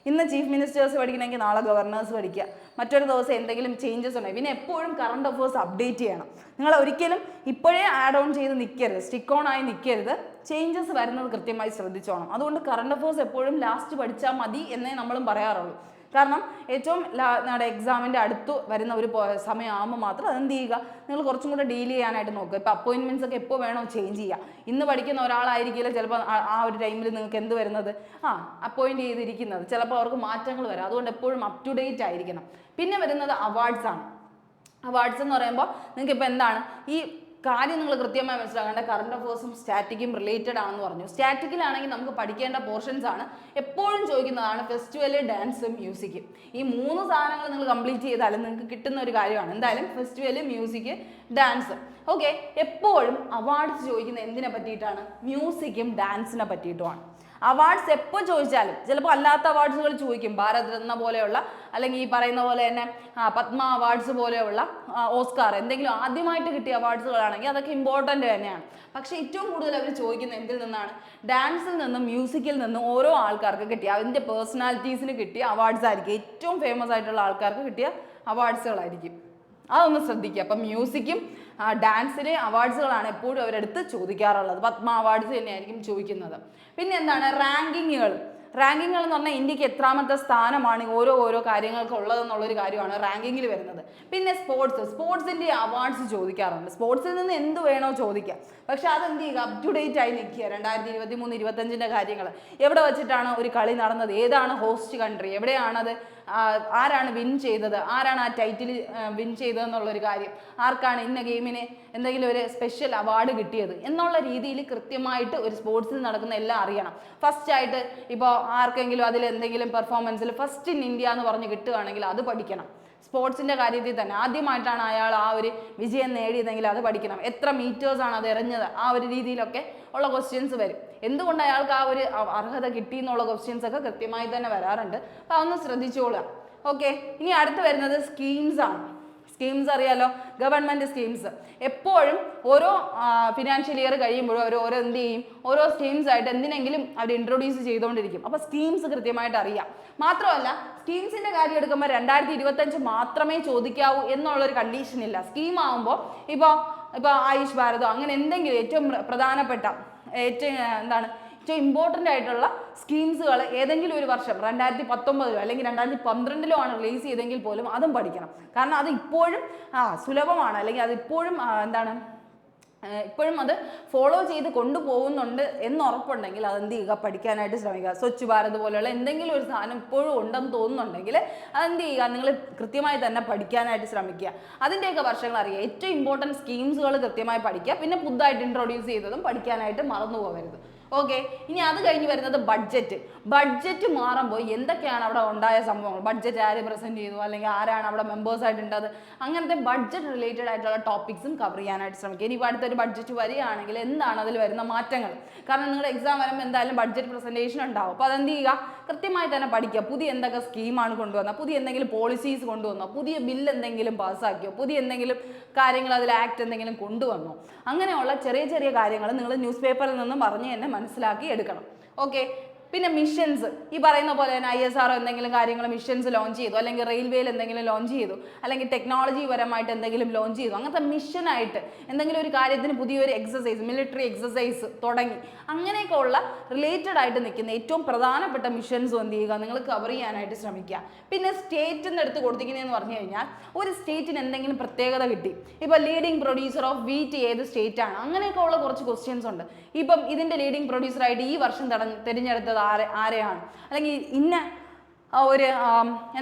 ഇന്ന് ചീഫ് മിനിസ്റ്റേഴ്സ് പഠിക്കണമെങ്കിൽ നാളെ ഗവർണേഴ്സ് പഠിക്കുക. മറ്റൊരു ദിവസം എന്തെങ്കിലും ചേഞ്ചസ് ഉണ്ടെങ്കിൽ പിന്നെ എപ്പോഴും കറണ്ട് അഫേഴ്സ് അപ്ഡേറ്റ് ചെയ്യണം. നിങ്ങൾ ഒരിക്കലും ഇപ്പോഴേ ആഡ് ഓൺ ചെയ്ത് നിൽക്കരുത്, സ്റ്റിക്ക് ഓൺ ആയി നിൽക്കരുത്. ചേഞ്ചസ് വരുന്നത് കൃത്യമായി ശ്രദ്ധിച്ചോണം. അതുകൊണ്ട് കറണ്ട് അഫയേഴ്സ് എപ്പോഴും ലാസ്റ്റ് പഠിച്ചാൽ മതി എന്നേ നമ്മളും പറയാറുള്ളൂ. കാരണം ഏറ്റവും നമ്മുടെ എക്സാമിൻ്റെ അടുത്ത് വരുന്ന ഒരു സമയമാകുമ്പോൾ മാത്രം അതെന്ത് ചെയ്യുക, നിങ്ങൾ കുറച്ചും കൂടെ ഡീൽ ചെയ്യാനായിട്ട് നോക്കുക. ഇപ്പോൾ അപ്പോയിൻമെൻറ്റ്സ് ഒക്കെ എപ്പോൾ വേണോ ചേഞ്ച് ചെയ്യുക. ഇന്ന് പഠിക്കുന്ന ഒരാളായിരിക്കില്ല ചിലപ്പോൾ ആ ഒരു ടൈമിൽ നിങ്ങൾക്ക് എന്ത് വരുന്നത്, അപ്പോയിൻറ്റ് ചെയ്തിരിക്കുന്നത്, ചിലപ്പോൾ അവർക്ക് മാറ്റങ്ങൾ വരാം. അതുകൊണ്ട് എപ്പോഴും അപ് ടു ഡേറ്റ് ആയിരിക്കണം. പിന്നെ വരുന്നത് അവാർഡ്സ് ആണ്. അവാർഡ്സ് എന്ന് പറയുമ്പോൾ നിങ്ങൾക്ക് ഇപ്പോൾ എന്താണ് ഈ കാര്യം നിങ്ങൾ കൃത്യമായി മനസ്സിലാക്കേണ്ട, കറണ്ട് അഫയേഴ്സും സ്റ്റാറ്റിക്കും റിലേറ്റഡ് ആണെന്ന് പറഞ്ഞു. സ്റ്റാറ്റിക്കിലാണെങ്കിൽ നമുക്ക് പഠിക്കേണ്ട പോർഷൻസ് ആണ് എപ്പോഴും ചോദിക്കുന്നതാണ് ഫെസ്റ്റിവൽ, ഡാൻസ്, മ്യൂസിക്. ഈ 3 സാധനങ്ങൾ നിങ്ങൾ കംപ്ലീറ്റ് ചെയ്താലും നിങ്ങൾക്ക് കിട്ടുന്ന ഒരു കാര്യമാണ് എന്തായാലും ഫെസ്റ്റിവൽ, മ്യൂസിക്, ഡാൻസ്. ഓക്കെ, എപ്പോഴും അവാർഡ്സ് ചോദിക്കുന്നത് എന്തിനെ പറ്റിയിട്ടാണ്? മ്യൂസിക്കും ഡാൻസിനെ പറ്റിയിട്ടുമാണ്. അവാർഡ്സ് എപ്പോൾ ചോദിച്ചാലും, ചിലപ്പോൾ അല്ലാത്ത അവാർഡ്സുകൾ ചോദിക്കും, ഭാരത് രത്ന പോലെയുള്ള, അല്ലെങ്കിൽ ഈ പറയുന്ന പോലെ തന്നെ പത്മ അവാർഡ്സ് പോലെയുള്ള, ഓസ്കാർ, എന്തെങ്കിലും ആദ്യമായിട്ട് കിട്ടിയ അവാർഡ്സുകളാണെങ്കിൽ അതൊക്കെ ഇമ്പോർട്ടൻ്റ് തന്നെയാണ്. പക്ഷേ ഏറ്റവും കൂടുതൽ അവർ ചോദിക്കുന്നത് എന്തിൽ നിന്നാണ്? ഡാൻസിൽ നിന്നും മ്യൂസിക്കിൽ നിന്നും ഓരോ ആൾക്കാർക്ക് കിട്ടിയ അതിൻ്റെ പേഴ്സണാലിറ്റീസിന് കിട്ടിയ അവാർഡ്സ് ആയിരിക്കും. ഏറ്റവും ഫേമസ് ആയിട്ടുള്ള ആൾക്കാർക്ക് കിട്ടിയ അവാർഡ്സുകളായിരിക്കും. അതൊന്ന് ശ്രദ്ധിക്കുക. അപ്പം മ്യൂസിക്കും ഡാൻസിലെ അവാർഡ്സുകളാണ് എപ്പോഴും അവരെടുത്ത് ചോദിക്കാറുള്ളത്. പത്മ അവാർഡ്സ് തന്നെയായിരിക്കും ചോദിക്കുന്നത്. പിന്നെ എന്താണ് റാങ്കിങ്ങുകൾ? റാങ്കിങ്ങുകൾ എന്ന് പറഞ്ഞാൽ ഇന്ത്യക്ക് എത്രാമത്തെ സ്ഥാനമാണ് ഓരോ കാര്യങ്ങൾക്ക് ഉള്ളതെന്നുള്ളൊരു കാര്യമാണ് റാങ്കിങ്ങിൽ വരുന്നത്. പിന്നെ സ്പോർട്സിൻ്റെ അവാർഡ്സ് ചോദിക്കാറുണ്ട്. സ്പോർട്സിൽ നിന്ന് എന്ത് വേണോ ചോദിക്കാം, പക്ഷെ അതെന്ത് ചെയ്യുക, അപ് ടു ഡേറ്റ് ആയി നിൽക്കുക. 2023-25 കാര്യങ്ങൾ, എവിടെ വെച്ചിട്ടാണ് ഒരു കളി നടന്നത്, ഏതാണ് ഹോസ്റ്റ് കൺട്രി, എവിടെയാണത്, ആരാണ് വിൻ ചെയ്തത്, ആരാണ് ആ ടൈറ്റിൽ വിൻ ചെയ്തതെന്നുള്ളൊരു കാര്യം, ആർക്കാണ് ഇന്ന ഗെയിമിന് എന്തെങ്കിലും ഒരു സ്പെഷ്യൽ അവാർഡ് കിട്ടിയത് എന്നുള്ള രീതിയിൽ കൃത്യമായിട്ട് ഒരു സ്പോർട്സിൽ നടക്കുന്ന എല്ലാം അറിയണം. ഫസ്റ്റ് ആയിട്ട് ഇപ്പോൾ ആർക്കെങ്കിലും അതിൽ എന്തെങ്കിലും പെർഫോമൻസിൽ ഫസ്റ്റ് ഇൻ ഇന്ത്യ എന്ന് പറഞ്ഞ് കിട്ടുകയാണെങ്കിൽ അത് പഠിക്കണം. സ്പോർട്സിൻ്റെ കാര്യത്തിൽ തന്നെ ആദ്യമായിട്ടാണ് അയാൾ ആ ഒരു വിജയം നേടിയതെങ്കിൽ അത് പഠിക്കണം. എത്ര മീറ്റേഴ്സാണ് അത് എറിഞ്ഞത്, ആ ഒരു രീതിയിലൊക്കെ ഉള്ള ക്വസ്റ്റ്യൻസ് വരും. എന്തുകൊണ്ട് അയാൾക്ക് ആ ഒരു അർഹത കിട്ടി എന്നുള്ള ക്വസ്റ്റ്യൻസ് ഒക്കെ കൃത്യമായി തന്നെ വരാറുണ്ട്. അപ്പോൾ അതൊന്ന് ശ്രദ്ധിച്ചോളുക. ഓക്കെ, ഇനി അടുത്ത് വരുന്നത് സ്കീംസ് ആണ്. സ്കീംസ് അറിയാലോ, ഗവൺമെൻറ് സ്കീംസ്. എപ്പോഴും ഓരോ ഫിനാൻഷ്യൽ ഇയർ കഴിയുമ്പോഴും അവർ എന്ത് ചെയ്യും, ഓരോ സ്കീംസ് ആയിട്ട് എന്തിനെങ്കിലും അവർ ഇൻട്രൊഡ്യൂസ് ചെയ്തുകൊണ്ടിരിക്കും. അപ്പോൾ സ്കീംസ് കൃത്യമായിട്ട് അറിയാം. മാത്രമല്ല സ്കീംസിൻ്റെ കാര്യം എടുക്കുമ്പോൾ 2025 മാത്രമേ ചോദിക്കാവൂ എന്നുള്ളൊരു കണ്ടീഷൻ ഇല്ല. സ്കീം ആകുമ്പോൾ ഇപ്പോൾ ആയുഷ് ഭാരതോ അങ്ങനെ എന്തെങ്കിലും ഏറ്റവും പ്രധാനപ്പെട്ട ഏറ്റവും ഇമ്പോർട്ടൻ്റ് ആയിട്ടുള്ള സ്കീംസുകൾ ഏതെങ്കിലും ഒരു വർഷം 2019 അല്ലെങ്കിൽ 2012 ആണ് റിലീസ് ചെയ്തെങ്കിൽ പോലും അതും പഠിക്കണം. കാരണം അത് ഇപ്പോഴും സുലഭമാണ്, അല്ലെങ്കിൽ അത് ഇപ്പോഴും ഇപ്പോഴും അത് ഫോളോ ചെയ്ത് കൊണ്ടുപോകുന്നുണ്ട് എന്ന് ഉറപ്പുണ്ടെങ്കിൽ അതെന്ത് ചെയ്യുക, പഠിക്കാനായിട്ട് ശ്രമിക്കുക. സ്വച്ഛ് ഭാരത് പോലെയുള്ള എന്തെങ്കിലും ഒരു സാധനം ഇപ്പോഴും ഉണ്ടെന്ന് തോന്നുന്നുണ്ടെങ്കിൽ അതെന്ത് ചെയ്യുക, നിങ്ങൾ കൃത്യമായി തന്നെ പഠിക്കാനായിട്ട് ശ്രമിക്കുക. അതിൻ്റെയൊക്കെ വർഷങ്ങൾ അറിയുക. ഏറ്റവും ഇമ്പോർട്ടൻറ്റ് സ്കീംസുകൾ കൃത്യമായി പഠിക്കുക. പിന്നെ പുതുതായിട്ട് ഇൻട്രൊഡ്യൂസ് ചെയ്തതും പഠിക്കാനായിട്ട് മറന്നു പോകരുത്. ഓക്കെ, ഇനി അത് കഴിഞ്ഞ് വരുന്നത് ബഡ്ജറ്റ് മാറുമ്പോൾ എന്തൊക്കെയാണ് അവിടെ ഉണ്ടായ സംഭവങ്ങൾ, ബഡ്ജറ്റ് ആര് പ്രസന്റ് ചെയ്തു, അല്ലെങ്കിൽ ആരാണ് അവിടെ മെമ്പേഴ്സായിട്ടുണ്ടത്, അങ്ങനത്തെ ബഡ്ജറ്റ് റിലേറ്റഡ് ആയിട്ടുള്ള ടോപ്പിക്സും കവർ ചെയ്യാനായിട്ട് ശ്രമിക്കുക. ഇനി അടുത്തൊരു ബഡ്ജറ്റ് വരികയാണെങ്കിൽ എന്താണ് അതിൽ വരുന്ന മാറ്റങ്ങൾ, കാരണം നിങ്ങളുടെ എക്സാം വരുമ്പോൾ എന്തായാലും ബഡ്ജറ്റ് പ്രസന്റേഷൻ ഉണ്ടാവും. അപ്പോൾ അതെന്ത് ചെയ്യുക, കൃത്യമായി തന്നെ പഠിക്കുക. പുതിയ എന്തൊക്കെ സ്കീമാണ് കൊണ്ടുവന്നത്, പുതിയ എന്തെങ്കിലും പോളിസീസ് കൊണ്ടുവന്നോ, പുതിയ ബില്ല് എന്തെങ്കിലും പാസ്സാക്കിയോ, പുതിയ എന്തെങ്കിലും കാര്യങ്ങൾ അതിൽ ആക്ട് എന്തെങ്കിലും കൊണ്ടുവന്നോ, അങ്ങനെയുള്ള ചെറിയ കാര്യങ്ങൾ നിങ്ങൾ ന്യൂസ് പേപ്പറിൽ നിന്നും പറഞ്ഞ് തന്നെ മനസ്സിലാക്കി എടുക്കണം. ഓക്കെ, പിന്നെ മിഷൻസ്, ഈ പറയുന്ന പോലെ തന്നെ ISRO എന്തെങ്കിലും കാര്യങ്ങൾ മിഷൻസ് ലോഞ്ച് ചെയ്തു, അല്ലെങ്കിൽ റെയിൽവേയിൽ എന്തെങ്കിലും ലോഞ്ച് ചെയ്തു, അല്ലെങ്കിൽ ടെക്നോളജി പരമായിട്ട് എന്തെങ്കിലും ലോഞ്ച് ചെയ്തു, അങ്ങനത്തെ മിഷനായിട്ട് എന്തെങ്കിലും ഒരു കാര്യത്തിന് പുതിയൊരു എക്സസൈസ്, മിലിറ്ററി എക്സസൈസ് തുടങ്ങി, അങ്ങനെയൊക്കെ ഉള്ള റിലേറ്റഡ് ആയിട്ട് നിൽക്കുന്ന ഏറ്റവും പ്രധാനപ്പെട്ട മിഷൻസും എന്ത് ചെയ്യുക, നിങ്ങൾ കവർ ചെയ്യാനായിട്ട് ശ്രമിക്കുക. പിന്നെ സ്റ്റേറ്റിൻ്റെ അടുത്ത് കൊടുത്തിരിക്കുന്നതെന്ന് പറഞ്ഞു കഴിഞ്ഞാൽ ഒരു സ്റ്റേറ്റിന് എന്തെങ്കിലും പ്രത്യേകത കിട്ടി, ഇപ്പോൾ ലീഡിങ് പ്രൊഡ്യൂസർ ഓഫ് വീറ്റ് ഏത് സ്റ്റേറ്റ് ആണ്, അങ്ങനെയൊക്കെ ഉള്ള കുറച്ച് ക്വസ്റ്റ്യൻസ് ഉണ്ട്. ഇപ്പം ഇതിൻ്റെ ലീഡിങ് പ്രൊഡ്യൂസറായിട്ട് ഈ വർഷം തിരഞ്ഞെടുത്തത് ആരെയാണ്, അല്ലെങ്കിൽ ഇന്ന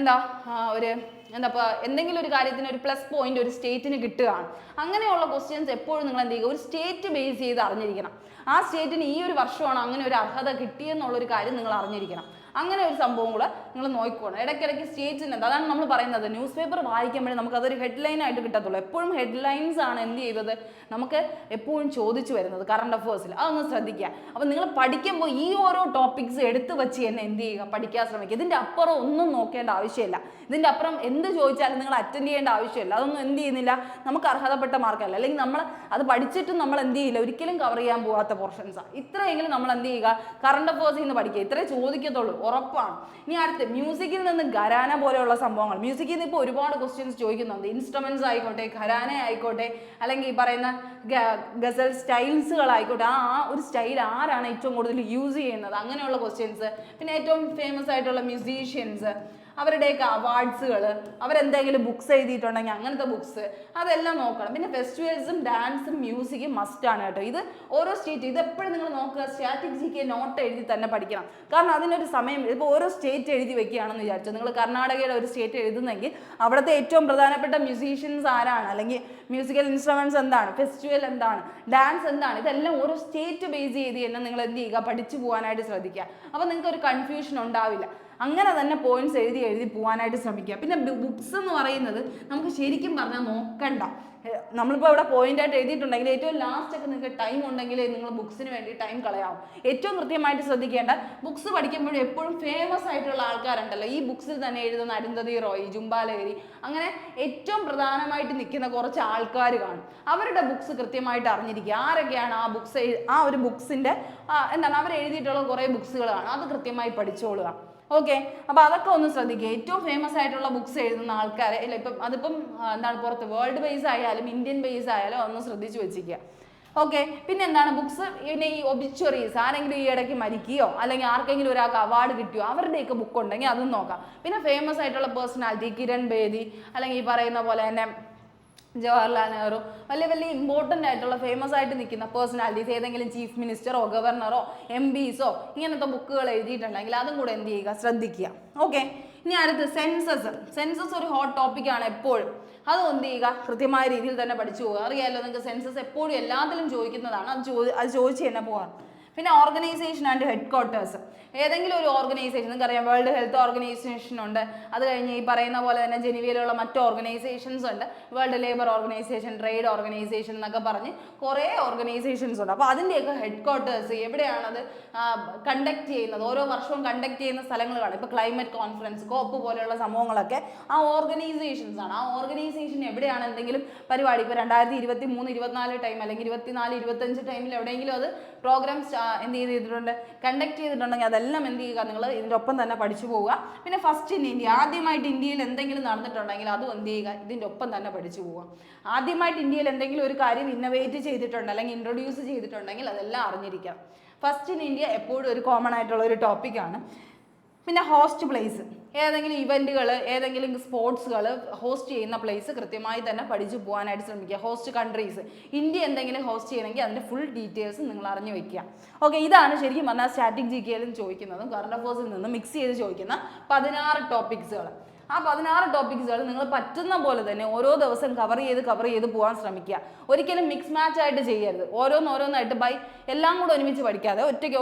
എന്തെങ്കിലും ഒരു കാര്യത്തിന് ഒരു പ്ലസ് പോയിന്റ് ഒരു സ്റ്റേറ്റിന് കിട്ടുകയാണ്. അങ്ങനെയുള്ള ക്വസ്റ്റ്യൻസ് എപ്പോഴും നിങ്ങൾ എന്ത് ചെയ്യുക, ഒരു സ്റ്റേറ്റ് ബേസ് ചെയ്ത് അറിഞ്ഞിരിക്കണം. ആ സ്റ്റേറ്റിന് ഈ ഒരു വർഷമാണ് അങ്ങനെ ഒരു അർഹത കിട്ടിയെന്നുള്ളൊരു കാര്യം നിങ്ങൾ അറിഞ്ഞിരിക്കണം. അങ്ങനെ ഒരു സംഭവം കൂടെ നിങ്ങൾ നോക്കിക്കോണം. ഇടയ്ക്കിടയ്ക്ക് സ്റ്റേറ്റിന് അതാണ് നമ്മൾ പറയുന്നത്, ന്യൂസ് പേപ്പർ വായിക്കുമ്പോഴേ നമുക്ക് അതൊരു ഹെഡ്ലൈൻ ആയിട്ട് കിട്ടത്തുള്ളൂ. എപ്പോഴും ഹെഡ്ലൈൻസ് ആണ് എന്ത് ചെയ്തത് നമുക്ക് എപ്പോഴും ചോദിച്ചു വരുന്നത് കറണ്ട് അഫയേഴ്സിൽ. അതൊന്ന് ശ്രദ്ധിക്കുക. അപ്പോൾ നിങ്ങൾ പഠിക്കുമ്പോൾ ഈ ഓരോ ടോപ്പിക്സ് എടുത്ത് വെച്ച് തന്നെ എന്ത് ചെയ്യുക, പഠിക്കാൻ ശ്രമിക്കുക. ഇതിൻ്റെ അപ്പുറം ഒന്നും നോക്കേണ്ട ആവശ്യമില്ല. ഇതിൻ്റെ അപ്പുറം എന്ത് ചോദിച്ചാലും നിങ്ങൾ അറ്റൻഡ് ചെയ്യേണ്ട ആവശ്യമില്ല. അതൊന്നും എന്ത് ചെയ്യുന്നില്ല, നമുക്ക് അർഹതപ്പെട്ട മാർക്കല്ല. അല്ലെങ്കിൽ നമ്മൾ അത് പഠിച്ചിട്ടും നമ്മൾ എന്ത് ചെയ്യില്ല, ഒരിക്കലും കവർ ചെയ്യാൻ പോകാത്ത പോർഷൻസാണ്. ഇത്രയെങ്കിലും നമ്മൾ എന്ത് ചെയ്യുക, കറണ്ട് അഫേഴ്സിൽ നിന്ന് പഠിക്കുക. ഇത്രേ ചോദിക്കത്തുള്ളൂ, ഉറപ്പാണ്. ഇനി അടുത്ത് മ്യൂസിക്കിൽ നിന്ന് ഘരാന പോലെയുള്ള സംഭവങ്ങൾ. മ്യൂസിക്കിൽ നിന്ന് ഇപ്പോൾ ഒരുപാട് ക്വസ്റ്റ്യൻസ് ചോദിക്കുന്നുണ്ട്. ഇൻസ്ട്രുമെന്റ്സ് ആയിക്കോട്ടെ, ഘരാന ആയിക്കോട്ടെ, അല്ലെങ്കിൽ ഈ പറയുന്ന ഗസൽ സ്റ്റൈൽസുകളായിക്കോട്ടെ, ആ ഒരു സ്റ്റൈൽ ആരാണ് ഏറ്റവും കൂടുതൽ യൂസ് ചെയ്യുന്നത്, അങ്ങനെയുള്ള ക്വസ്റ്റ്യൻസ്. പിന്നെ ഏറ്റവും ഫേമസ് ആയിട്ടുള്ള മ്യൂസീഷ്യൻസ്, അവരുടെയൊക്കെ അവാർഡ്സുകൾ, അവരെന്തെങ്കിലും ബുക്സ് എഴുതിയിട്ടുണ്ടെങ്കിൽ അങ്ങനത്തെ ബുക്സ്, അതെല്ലാം നോക്കണം. പിന്നെ ഫെസ്റ്റിവൽസും ഡാൻസും മ്യൂസിക്കും മസ്റ്റാണ് കേട്ടോ. ഇത് ഓരോ സ്റ്റേറ്റ്, ഇതെപ്പോഴും നിങ്ങൾ നോക്കുക, സ്റ്റാറ്റിക് ജിക്ക് നോട്ട് എഴുതി തന്നെ പഠിക്കണം. കാരണം അതിനൊരു സമയം, ഇപ്പോൾ ഓരോ സ്റ്റേറ്റ് എഴുതി വെക്കുകയാണെന്ന് വിചാരിച്ചു, നിങ്ങൾ കർണാടകയുടെ ഒരു സ്റ്റേറ്റ് എഴുതുന്നെങ്കിൽ അവിടുത്തെ ഏറ്റവും പ്രധാനപ്പെട്ട മ്യൂസീഷ്യൻസ് ആരാണ്, അല്ലെങ്കിൽ മ്യൂസിക്കൽ ഇൻസ്ട്രുമെന്റ്സ് എന്താണ്, ഫെസ്റ്റിവൽ എന്താണ്, ഡാൻസ് എന്താണ്, ഇതെല്ലാം ഓരോ സ്റ്റേറ്റ് ബേസ് ചെയ്ത് തന്നെ നിങ്ങൾ എന്ത് ചെയ്യുക, പഠിച്ചു പോകാനായിട്ട് ശ്രദ്ധിക്കുക. അപ്പോൾ നിങ്ങൾക്ക് ഒരു കൺഫ്യൂഷൻ ഉണ്ടാവില്ല. അങ്ങനെ തന്നെ പോയിന്റ്സ് എഴുതി പോകാനായിട്ട് ശ്രമിക്കുക. പിന്നെ ബുക്സ് എന്ന് പറയുന്നത് നമുക്ക് ശരിക്കും പറഞ്ഞാൽ നോക്കണ്ട. നമ്മളിപ്പോൾ ഇവിടെ പോയിന്റ് ആയിട്ട് എഴുതിയിട്ടുണ്ടെങ്കിൽ ഏറ്റവും ലാസ്റ്റ് ഒക്കെ നിങ്ങൾക്ക് ടൈം ഉണ്ടെങ്കിൽ നിങ്ങൾ ബുക്സിന് വേണ്ടി ടൈം കളയാവും. ഏറ്റവും കൃത്യമായിട്ട് ശ്രദ്ധിക്കേണ്ട, ബുക്സ് പഠിക്കുമ്പോഴും എപ്പോഴും ഫേമസ് ആയിട്ടുള്ള ആൾക്കാരുണ്ടല്ലോ, ഈ ബുക്സിൽ തന്നെ എഴുതുന്ന അരുന്ധതി റോയ്, ജുംബാലേരി, അങ്ങനെ ഏറ്റവും പ്രധാനമായിട്ട് നിൽക്കുന്ന കുറച്ച് ആൾക്കാർ കാണും. അവരുടെ ബുക്സ് കൃത്യമായിട്ട് അറിഞ്ഞിരിക്കുക. ആരൊക്കെയാണ് ആ ബുക്സ്, ആ ഒരു ബുക്സിൻ്റെ എന്താണ് അവർ എഴുതിയിട്ടുള്ള കുറേ ബുക്സുകൾ കാണും, അത് കൃത്യമായി പഠിച്ചോളുക. ഓക്കെ, അപ്പോൾ അതൊക്കെ ഒന്ന് ശ്രദ്ധിക്കുക. ഏറ്റവും ഫേമസ് ആയിട്ടുള്ള ബുക്സ് എഴുതുന്ന ആൾക്കാരെ, ഇല്ല ഇപ്പം അതിപ്പം എന്താണ് പുറത്ത് വേൾഡ് ബേസ് ആയാലും ഇന്ത്യൻ ബേസ് ആയാലും ഒന്ന് ശ്രദ്ധിച്ച് വെച്ചിരിക്കുക. ഓക്കെ, പിന്നെ എന്താണ് ബുക്സ്, പിന്നെ ഈ ഒബിച്വറീസ്, ആരെങ്കിലും ഈ ഇടയ്ക്ക് മരിക്കുകയോ അല്ലെങ്കിൽ ആർക്കെങ്കിലും ഒരാൾക്ക് അവാർഡ് കിട്ടിയോ അവരുടെയൊക്കെ ബുക്ക് ഉണ്ടെങ്കിൽ അതും നോക്കാം. പിന്നെ ഫേമസ് ആയിട്ടുള്ള പേഴ്സണാലിറ്റി, കിരൺ ബേദി, അല്ലെങ്കിൽ ഈ പറയുന്ന പോലെ തന്നെ ജവഹർലാൽ നെഹ്റു, വലിയ വലിയ ഇമ്പോർട്ടൻ്റ് ആയിട്ടുള്ള ഫേമസ് ആയിട്ട് നിൽക്കുന്ന പേഴ്സണാലിറ്റീസ്, ഏതെങ്കിലും ചീഫ് മിനിസ്റ്ററോ ഗവർണറോ MPsോ ഇങ്ങനത്തെ ബുക്കുകൾ എഴുതിയിട്ടുണ്ടെങ്കിൽ അതും കൂടെ എന്ത് ചെയ്യുക, ശ്രദ്ധിക്കുക. ഓക്കെ, ഇനി അടുത്ത് സെൻസസ് ഒരു ഹോട്ട് ടോപ്പിക്കാണ് എപ്പോഴും. അത് എന്ത് ചെയ്യുക, കൃത്യമായ രീതിയിൽ തന്നെ പഠിച്ചു പോകുക. അറിയാമല്ലോ നിങ്ങൾക്ക് സെൻസസ് എപ്പോഴും എല്ലാത്തിലും ചോദിക്കുന്നതാണ്, അത് ചോദിച്ച് തന്നെ പോകാം. പിന്നെ ഓർഗനൈസേഷൻ ആൻഡ് ഹെഡ് ക്വാർട്ടേഴ്സ്, ഏതെങ്കിലും ഒരു ഓർഗനൈസേഷൻ, നിങ്ങൾക്കറിയാം വേൾഡ് ഹെൽത്ത് ഓർഗനൈസേഷൻ ഉണ്ട്, അത് കഴിഞ്ഞ് ഈ പറയുന്ന പോലെ തന്നെ ജനീവയിലുള്ള മറ്റ് ഓർഗനൈസേഷൻസ് ഉണ്ട്, world labour organisation, trade organisation എന്നൊക്കെ പറഞ്ഞ് കുറേ ഓർഗനൈസേഷൻസ് ഉണ്ട്. അപ്പോൾ അതിൻ്റെയൊക്കെ ഹെഡ് ക്വാർട്ടേഴ്സ് എവിടെയാണത് കണ്ടക്ട് ചെയ്യുന്നത്, ഓരോ വർഷവും കണ്ടക്ട് ചെയ്യുന്ന സ്ഥലങ്ങൾ കാണും. ഇപ്പോൾ ക്ലൈമറ്റ് കോൺഫറൻസ്, കോപ്പ് പോലെയുള്ള സംഭവങ്ങളൊക്കെ ആ ഓർഗനൈസേഷൻസ് ആണ്. ആ ഓർഗനൈസേഷൻ എവിടെയാണ് എന്തെങ്കിലും പരിപാടി, ഇപ്പോൾ 2023, 24 ടൈം അല്ലെങ്കിൽ 24, 25 ടൈമിൽ എവിടെയെങ്കിലും അത് പ്രോഗ്രാംസ് എന്ത് ചെയ്തിട്ടുണ്ട്, കണ്ടക്ട് ചെയ്തിട്ടുണ്ടെങ്കിൽ അതെല്ലാം എന്ത് ചെയ്യുക, നിങ്ങൾ ഇതിൻ്റെ ഒപ്പം തന്നെ പഠിച്ചു പോവുക. പിന്നെ ഫസ്റ്റ് ഇൻ ഇന്ത്യ, ആദ്യമായിട്ട് ഇന്ത്യയിൽ എന്തെങ്കിലും നടന്നിട്ടുണ്ടെങ്കിൽ അതും എന്ത് ചെയ്യുക, ഇതിൻ്റെ ഒപ്പം തന്നെ പഠിച്ചു പോവുക. ആദ്യമായിട്ട് ഇന്ത്യയിൽ എന്തെങ്കിലും ഒരു കാര്യം ഇന്നോവേറ്റ് ചെയ്തിട്ടുണ്ട് അല്ലെങ്കിൽ ഇൻട്രൊഡ്യൂസ് ചെയ്തിട്ടുണ്ടെങ്കിൽ അതെല്ലാം അറിഞ്ഞിരിക്കാം. ഫസ്റ്റ് ഇൻ ഇന്ത്യ എപ്പോഴും ഒരു കോമൺ ആയിട്ടുള്ള ഒരു ടോപ്പിക്കാണ്. പിന്നെ ഹോസ്റ്റ് പ്ലേസ്, ഏതെങ്കിലും ഇവൻറ്റുകൾ, ഏതെങ്കിലും സ്പോർട്സുകൾ ഹോസ്റ്റ് ചെയ്യുന്ന പ്ലേസ് കൃത്യമായി തന്നെ പഠിച്ചു പോകാനായിട്ട് ശ്രമിക്കുക. ഹോസ്റ്റ് കൺട്രീസ്, ഇന്ത്യ എന്തെങ്കിലും ഹോസ്റ്റ് ചെയ്യണമെങ്കിൽ അതിൻ്റെ ഫുൾ ഡീറ്റെയിൽസ് നിങ്ങൾ അറിഞ്ഞു വെക്കുക. ഓക്കെ, ഇതാണ് ശരിക്കും പറഞ്ഞാൽ സ്റ്റാറ്റിക് GKയിലും ചോദിക്കുന്നതും കറണ്ട് അഫേഴ്സിൽ നിന്ന് മിക്സ് ചെയ്ത് ചോദിക്കുന്ന 16 ടോപ്പിക്സുകൾ. ആ 16 ടോപ്പിക്സുകൾ നിങ്ങൾ പറ്റുന്ന പോലെ തന്നെ ഓരോ ദിവസം കവർ ചെയ്ത് പോകാൻ ശ്രമിക്കുക. ഒരിക്കലും മിക്സ് മാച്ച് ആയിട്ട് ചെയ്യരുത്. ഓരോന്നായിട്ട് എല്ലാം കൂടെ ഒരുമിച്ച് പഠിക്കാതെ ഒറ്റയ്ക്ക്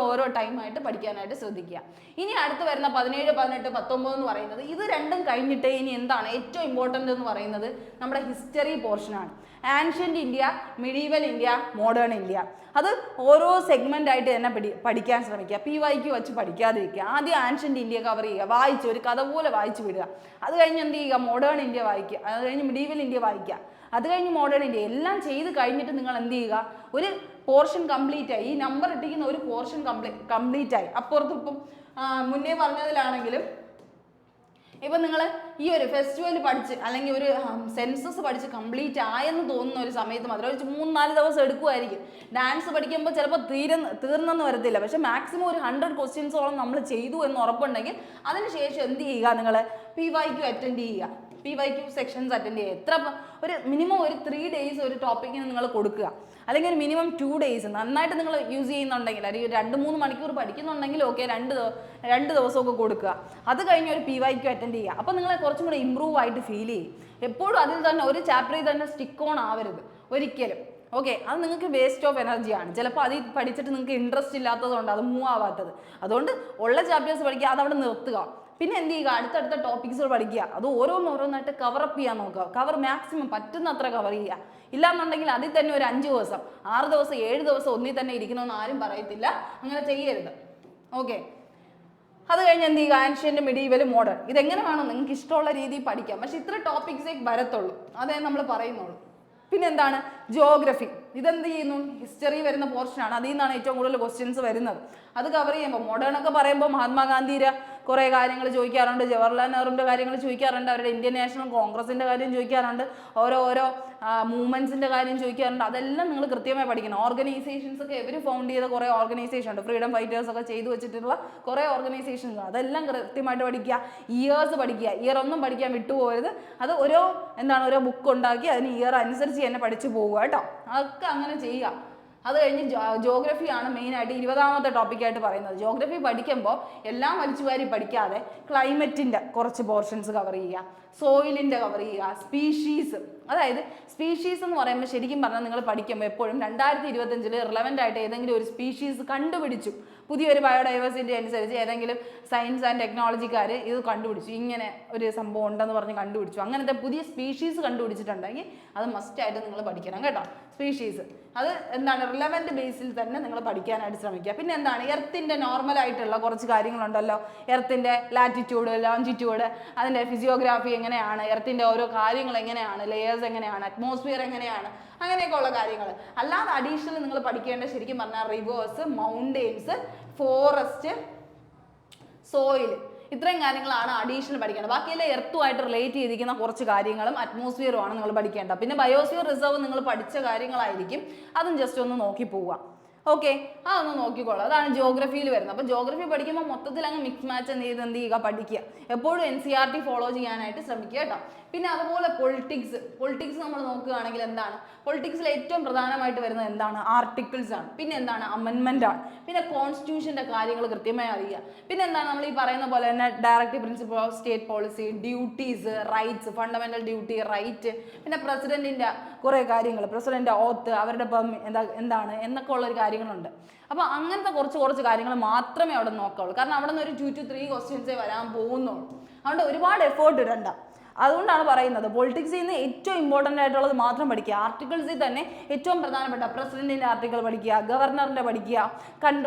ഓരോ ടൈമായിട്ട് പഠിക്കാനായിട്ട് ശ്രദ്ധിക്കുക. ഇനി അടുത്ത് വരുന്ന 17, 18, 19 എന്ന് പറയുന്നത്, ഇത് രണ്ടും കഴിഞ്ഞിട്ട് ഇനി എന്താണ് ഏറ്റവും ഇമ്പോർട്ടൻ്റ് എന്ന് പറയുന്നത് നമ്മുടെ ഹിസ്റ്ററി പോർഷനാണ്. Ancient India, medieval India, modern India. അത് ഓരോ സെഗ്മെൻ്റ് ആയിട്ട് തന്നെ പഠിക്കാൻ ശ്രമിക്കുക. PYQ വെച്ച് പഠിക്കാതിരിക്കുക. ആദ്യം ആൻഷ്യൻ്റ് ഇന്ത്യ കവർ ചെയ്യുക, വായിച്ച് ഒരു കഥ പോലെ വായിച്ച് വിടുക. അത് കഴിഞ്ഞ് എന്ത് ചെയ്യുക, മോഡേൺ ഇന്ത്യ വായിക്കുക. അത് കഴിഞ്ഞ് മിഡീവൽ ഇന്ത്യ വായിക്കുക. അത് കഴിഞ്ഞ് മോഡേൺ ഇന്ത്യ. എല്ലാം ചെയ്ത് കഴിഞ്ഞിട്ട് നിങ്ങൾ എന്ത് ചെയ്യുക, ഒരു പോർഷൻ കംപ്ലീറ്റ് ആയി, ഈ നമ്പർ ഇട്ടിരിക്കുന്ന ഒരു പോർഷൻ കംപ്ലീറ്റ് ആയി. അപ്പുറത്ത് ഇപ്പം മുന്നേ പറഞ്ഞതിലാണെങ്കിലും ഇപ്പം നിങ്ങൾ ഈ ഒരു ഫെസ്റ്റിവൽ പഠിച്ച് അല്ലെങ്കിൽ ഒരു സെൻസസ് പഠിച്ച് കംപ്ലീറ്റ് ആയെന്ന് തോന്നുന്ന ഒരു സമയത്ത് മാത്രം ഒരു 3-4 ദിവസം എടുക്കുമായിരിക്കും. ഡാൻസ് പഠിക്കുമ്പോൾ ചിലപ്പോൾ തീർന്നെന്ന് വരത്തില്ല, പക്ഷെ മാക്സിമം ഒരു 100 ക്വസ്റ്റ്യൻസോളം നമ്മൾ ചെയ്തു എന്ന് ഉറപ്പുണ്ടെങ്കിൽ അതിനുശേഷം എന്ത് ചെയ്യുക, നിങ്ങൾ PYQ അറ്റൻഡ് ചെയ്യുക. PYQ സെക്ഷൻസ് അറ്റൻഡ് ചെയ്യുക. ഒരു മിനിമം ഒരു 3 days ഒരു ടോപ്പിക്കിന് നിങ്ങൾ കൊടുക്കുക, അല്ലെങ്കിൽ ഒരു മിനിമം 2 days നന്നായിട്ട് നിങ്ങൾ യൂസ് ചെയ്യുന്നുണ്ടെങ്കിൽ, അല്ലെങ്കിൽ 2-3 മണിക്കൂർ പഠിക്കുന്നുണ്ടെങ്കിൽ ഓക്കെ, 2 ദിവസമൊക്കെ കൊടുക്കുക. അത് കഴിഞ്ഞ് ഒരു PYQ അറ്റൻഡ് ചെയ്യുക. അപ്പോൾ നിങ്ങൾ കുറച്ചും കൂടെ ഇമ്പ്രൂവ് ആയിട്ട് ഫീൽ ചെയ്യും. എപ്പോഴും അതിൽ തന്നെ ഒരു ചാപ്റ്ററിൽ തന്നെ സ്റ്റിക്ക് ഓൺ ആവരുത് ഒരിക്കലും. ഓക്കെ, അത് നിങ്ങൾക്ക് വേസ്റ്റ് ഓഫ് എനർജിയാണ്. ചിലപ്പോൾ അതിൽ പഠിച്ചിട്ട് നിങ്ങൾക്ക് ഇൻട്രസ്റ്റ് ഇല്ലാത്തതുകൊണ്ട് അത് മൂവ് ആവാത്തത്. അതുകൊണ്ട് ഉള്ള ചാപ്റ്റേഴ്സ് പഠിക്കുക, അതവിടെ നിർത്തുക. പിന്നെ എന്ത് ചെയ്യുക, അടുത്തടുത്ത ടോപ്പിക്സുകൾ പഠിക്കുക. അത് ഓരോന്നായിട്ട് കവറപ്പ് ചെയ്യാൻ നോക്കുക. മാക്സിമം പറ്റുന്നത്ര കവർ ചെയ്യുക. ഇല്ലാന്നുണ്ടെങ്കിൽ അതിൽ തന്നെ ഒരു 5 ദിവസം, 6 ദിവസം, 7 ദിവസം ഒന്നിൽ തന്നെ ഇരിക്കണമെന്ന് ആരും പറയത്തില്ല. അങ്ങനെ ചെയ്യരുത്. ഓക്കെ, അത് കഴിഞ്ഞ് എന്ത് ചെയ്യുക, ആൻഷ്യന്റ്, മിഡീവൽ, മോഡേൺ. ഇതെങ്ങനെ വേണം നിങ്ങൾക്ക് ഇഷ്ടമുള്ള രീതിയിൽ പഠിക്കാം. പക്ഷെ ഇത്ര ടോപ്പിക്സേ വരത്തുള്ളൂ, അതേ നമ്മൾ പറയുന്നുള്ളൂ. പിന്നെ എന്താണ് ജോഗ്രഫി. ഇതെന്ത് ചെയ്യുന്നു, ഹിസ്റ്ററി വരുന്ന പോർഷനാണ്, അതിൽ നിന്നാണ് ഏറ്റവും കൂടുതൽ ക്വസ്റ്റ്യൻസ് വരുന്നത്. അത് കവർ ചെയ്യുമ്പോൾ മോഡേൺ ഒക്കെ പറയുമ്പോൾ മഹാത്മാഗാന്ധിയുടെ കുറേ കാര്യങ്ങൾ ചോദിക്കാറുണ്ട്, ജവഹർലാൽ നെഹ്റുവിൻ്റെ കാര്യങ്ങൾ ചോദിക്കാറുണ്ട്, അവരുടെ ഇന്ത്യൻ നാഷണൽ കോൺഗ്രസിൻ്റെ കാര്യം ചോദിക്കാറുണ്ട്, ഓരോ മൂവ്മെൻറ്റ്സിൻ്റെ കാര്യം ചോദിക്കാറുണ്ട്. അതെല്ലാം നിങ്ങൾ കൃത്യമായി പഠിക്കണം. ഓർഗനൈസേഷൻസ് ഒക്കെ ഇവർ ഫൗണ്ട് ചെയ്ത കുറേ ഓർഗനൈസേഷൻ ഉണ്ട്, ഫ്രീഡം ഫൈറ്റേഴ്സ് ഒക്കെ ചെയ്തു വെച്ചിട്ടുള്ള കുറേ ഓർഗനൈസേഷൻസ്, അതെല്ലാം കൃത്യമായിട്ട് പഠിക്കുക. ഇയേഴ്സ് പഠിക്കുക, ഇയർ ഒന്നും പഠിക്കാൻ വിട്ടുപോകരുത്. അത് ഓരോ ബുക്ക് ഉണ്ടാക്കി അതിന് ഇയർ അനുസരിച്ച് തന്നെ പഠിച്ചു പോവുക കേട്ടോ. അതൊക്കെ അങ്ങനെ ചെയ്യുക. അത് കഴിഞ്ഞ് ജോഗ്രഫിയാണ് മെയിനായിട്ട് 20ാമത്തെ ടോപ്പിക്കായിട്ട് പറയുന്നത്. ജോഗ്രഫി പഠിക്കുമ്പോൾ എല്ലാം വലിച്ചുവാരി പഠിക്കാതെ ക്ലൈമറ്റിൻ്റെ കുറച്ച് പോർഷൻസ് കവർ ചെയ്യുക, സോയിലിൻ്റെ കവർ ചെയ്യുക, സ്പീഷീസ്. അതായത് സ്പീഷീസ് എന്ന് പറയുമ്പോൾ ശരിക്കും പറഞ്ഞാൽ നിങ്ങൾ പഠിക്കുമ്പോൾ എപ്പോഴും 2025 റിലവൻ്റ് ആയിട്ട് ഏതെങ്കിലും ഒരു സ്പീഷീസ് കണ്ടുപിടിച്ചു, പുതിയൊരു ബയോഡൈവേഴ്സിറ്റി അനുസരിച്ച് ഏതെങ്കിലും സയൻസ് ആൻഡ് ടെക്നോളജിക്കാർ ഇത് കണ്ടുപിടിച്ചു, ഇങ്ങനെ ഒരു സംഭവം ഉണ്ടെന്ന് പറഞ്ഞ് കണ്ടുപിടിച്ചു, അങ്ങനത്തെ പുതിയ സ്പീഷീസ് കണ്ടുപിടിച്ചിട്ടുണ്ടെങ്കിൽ അത് മസ്റ്റായിട്ട് നിങ്ങൾ പഠിക്കണം കേട്ടോ. സ്പീഷീസ് അത് എന്താണ് റിലവൻ്റ് ബേസിൽ തന്നെ നിങ്ങൾ പഠിക്കാനായിട്ട് ശ്രമിക്കുക. പിന്നെ എന്താണ് എർത്തിൻ്റെ നോർമലായിട്ടുള്ള കുറച്ച് കാര്യങ്ങളുണ്ടല്ലോ, എർത്തിൻ്റെ ലാറ്റിറ്റ്യൂഡ്, ലോഞ്ചിറ്റ്യൂഡ്, അതിൻ്റെ ഫിസിയോഗ്രാഫി എങ്ങനെയാണ്, എർത്തിൻ്റെ ഓരോ കാര്യങ്ങൾ എങ്ങനെയാണ്, ലെയേഴ്സ് എങ്ങനെയാണ്, അറ്റ്മോസ്ഫിയർ എങ്ങനെയാണ്, അങ്ങനെയൊക്കെ ഉള്ള കാര്യങ്ങൾ. അല്ലാതെ അഡീഷണൽ നിങ്ങൾ പഠിക്കേണ്ട ശരിക്കും പറഞ്ഞാൽ റിവേഴ്സ്, മൗണ്ടെയിൻസ്, ഫോറസ്റ്റ്, സോയിൽ, ഇത്രയും കാര്യങ്ങളാണ് അഡീഷണൽ പഠിക്കേണ്ടത്. ബാക്കിയെല്ലാം എർത്തുമായിട്ട് റിലേറ്റ് ചെയ്തിരിക്കുന്ന കുറച്ച് കാര്യങ്ങളും അറ്റ്മോസ്ഫിയറുമാണ് നിങ്ങൾ പഠിക്കേണ്ടത്. പിന്നെ ബയോസ്ഫിയർ റിസർവ് നിങ്ങൾ പഠിച്ച കാര്യങ്ങളായിരിക്കും, അതും ജസ്റ്റ് ഒന്ന് നോക്കി പോവുക. ഓക്കെ, അതൊന്ന് നോക്കിക്കോളാം. അതാണ് ജോഗ്രഫിയിൽ വരുന്നത്. അപ്പോൾ ജോഗ്രഫി പഠിക്കുമ്പോൾ മൊത്തത്തിൽ അങ്ങ് മിക്സ് മാച്ച് എന്ത് ചെയ്യുക, പഠിക്കുക. എപ്പോഴും NCERT ഫോളോ ചെയ്യാനായിട്ട് ശ്രമിക്കുക കേട്ടോ. പിന്നെ അതുപോലെ പൊളിറ്റിക്സ് നമ്മൾ നോക്കുകയാണെങ്കിൽ എന്താണ്, പൊളിറ്റിക്സിൽ ഏറ്റവും പ്രധാനമായിട്ട് വരുന്നത് എന്താണ്, ആർട്ടിക്കിൾസ് ആണ്. പിന്നെ എന്താണ്, അമെൻമെൻ്റ് ആണ്. പിന്നെ കോൺസ്റ്റിറ്റ്യൂഷൻ്റെ കാര്യങ്ങൾ കൃത്യമായി അറിയുക. പിന്നെ എന്താണ്, നമ്മൾ ഈ പറയുന്ന പോലെ തന്നെ directive principle of state policy, duties, rights, fundamental duty, right, പിന്നെ പ്രസിഡന്റിൻ്റെ കുറേ കാര്യങ്ങൾ, പ്രസിഡന്റ് ഓത്ത്, അവരുടെ എന്താണ് എന്നൊക്കെ ഉള്ളൊരു കാര്യങ്ങളുണ്ട്. അപ്പോൾ അങ്ങനത്തെ കുറച്ച് കാര്യങ്ങൾ മാത്രമേ അവിടെ നോക്കാവുള്ളൂ. കാരണം അവിടെ നിന്ന് ഒരു 2 to 3 ക്വസ്റ്റ്യൻസേ വരാൻ പോകുന്നുള്ളൂ. അതുകൊണ്ട് ഒരുപാട് എഫേർട്ട് ഇടണ്ട. അതുകൊണ്ടാണ് പറയുന്നത് പൊളിറ്റിക്സിൽ നിന്ന് ഏറ്റവും ഇമ്പോർട്ടൻ്റ് ആയിട്ടുള്ളത് മാത്രം പഠിക്കുക. ആർട്ടിക്കിൾസിൽ തന്നെ ഏറ്റവും പ്രധാനപ്പെട്ട പ്രസിഡന്റിൻ്റെ ആർട്ടിക്കിൾ പഠിക്കുക, ഗവർണറിൻ്റെ പഠിക്കുക,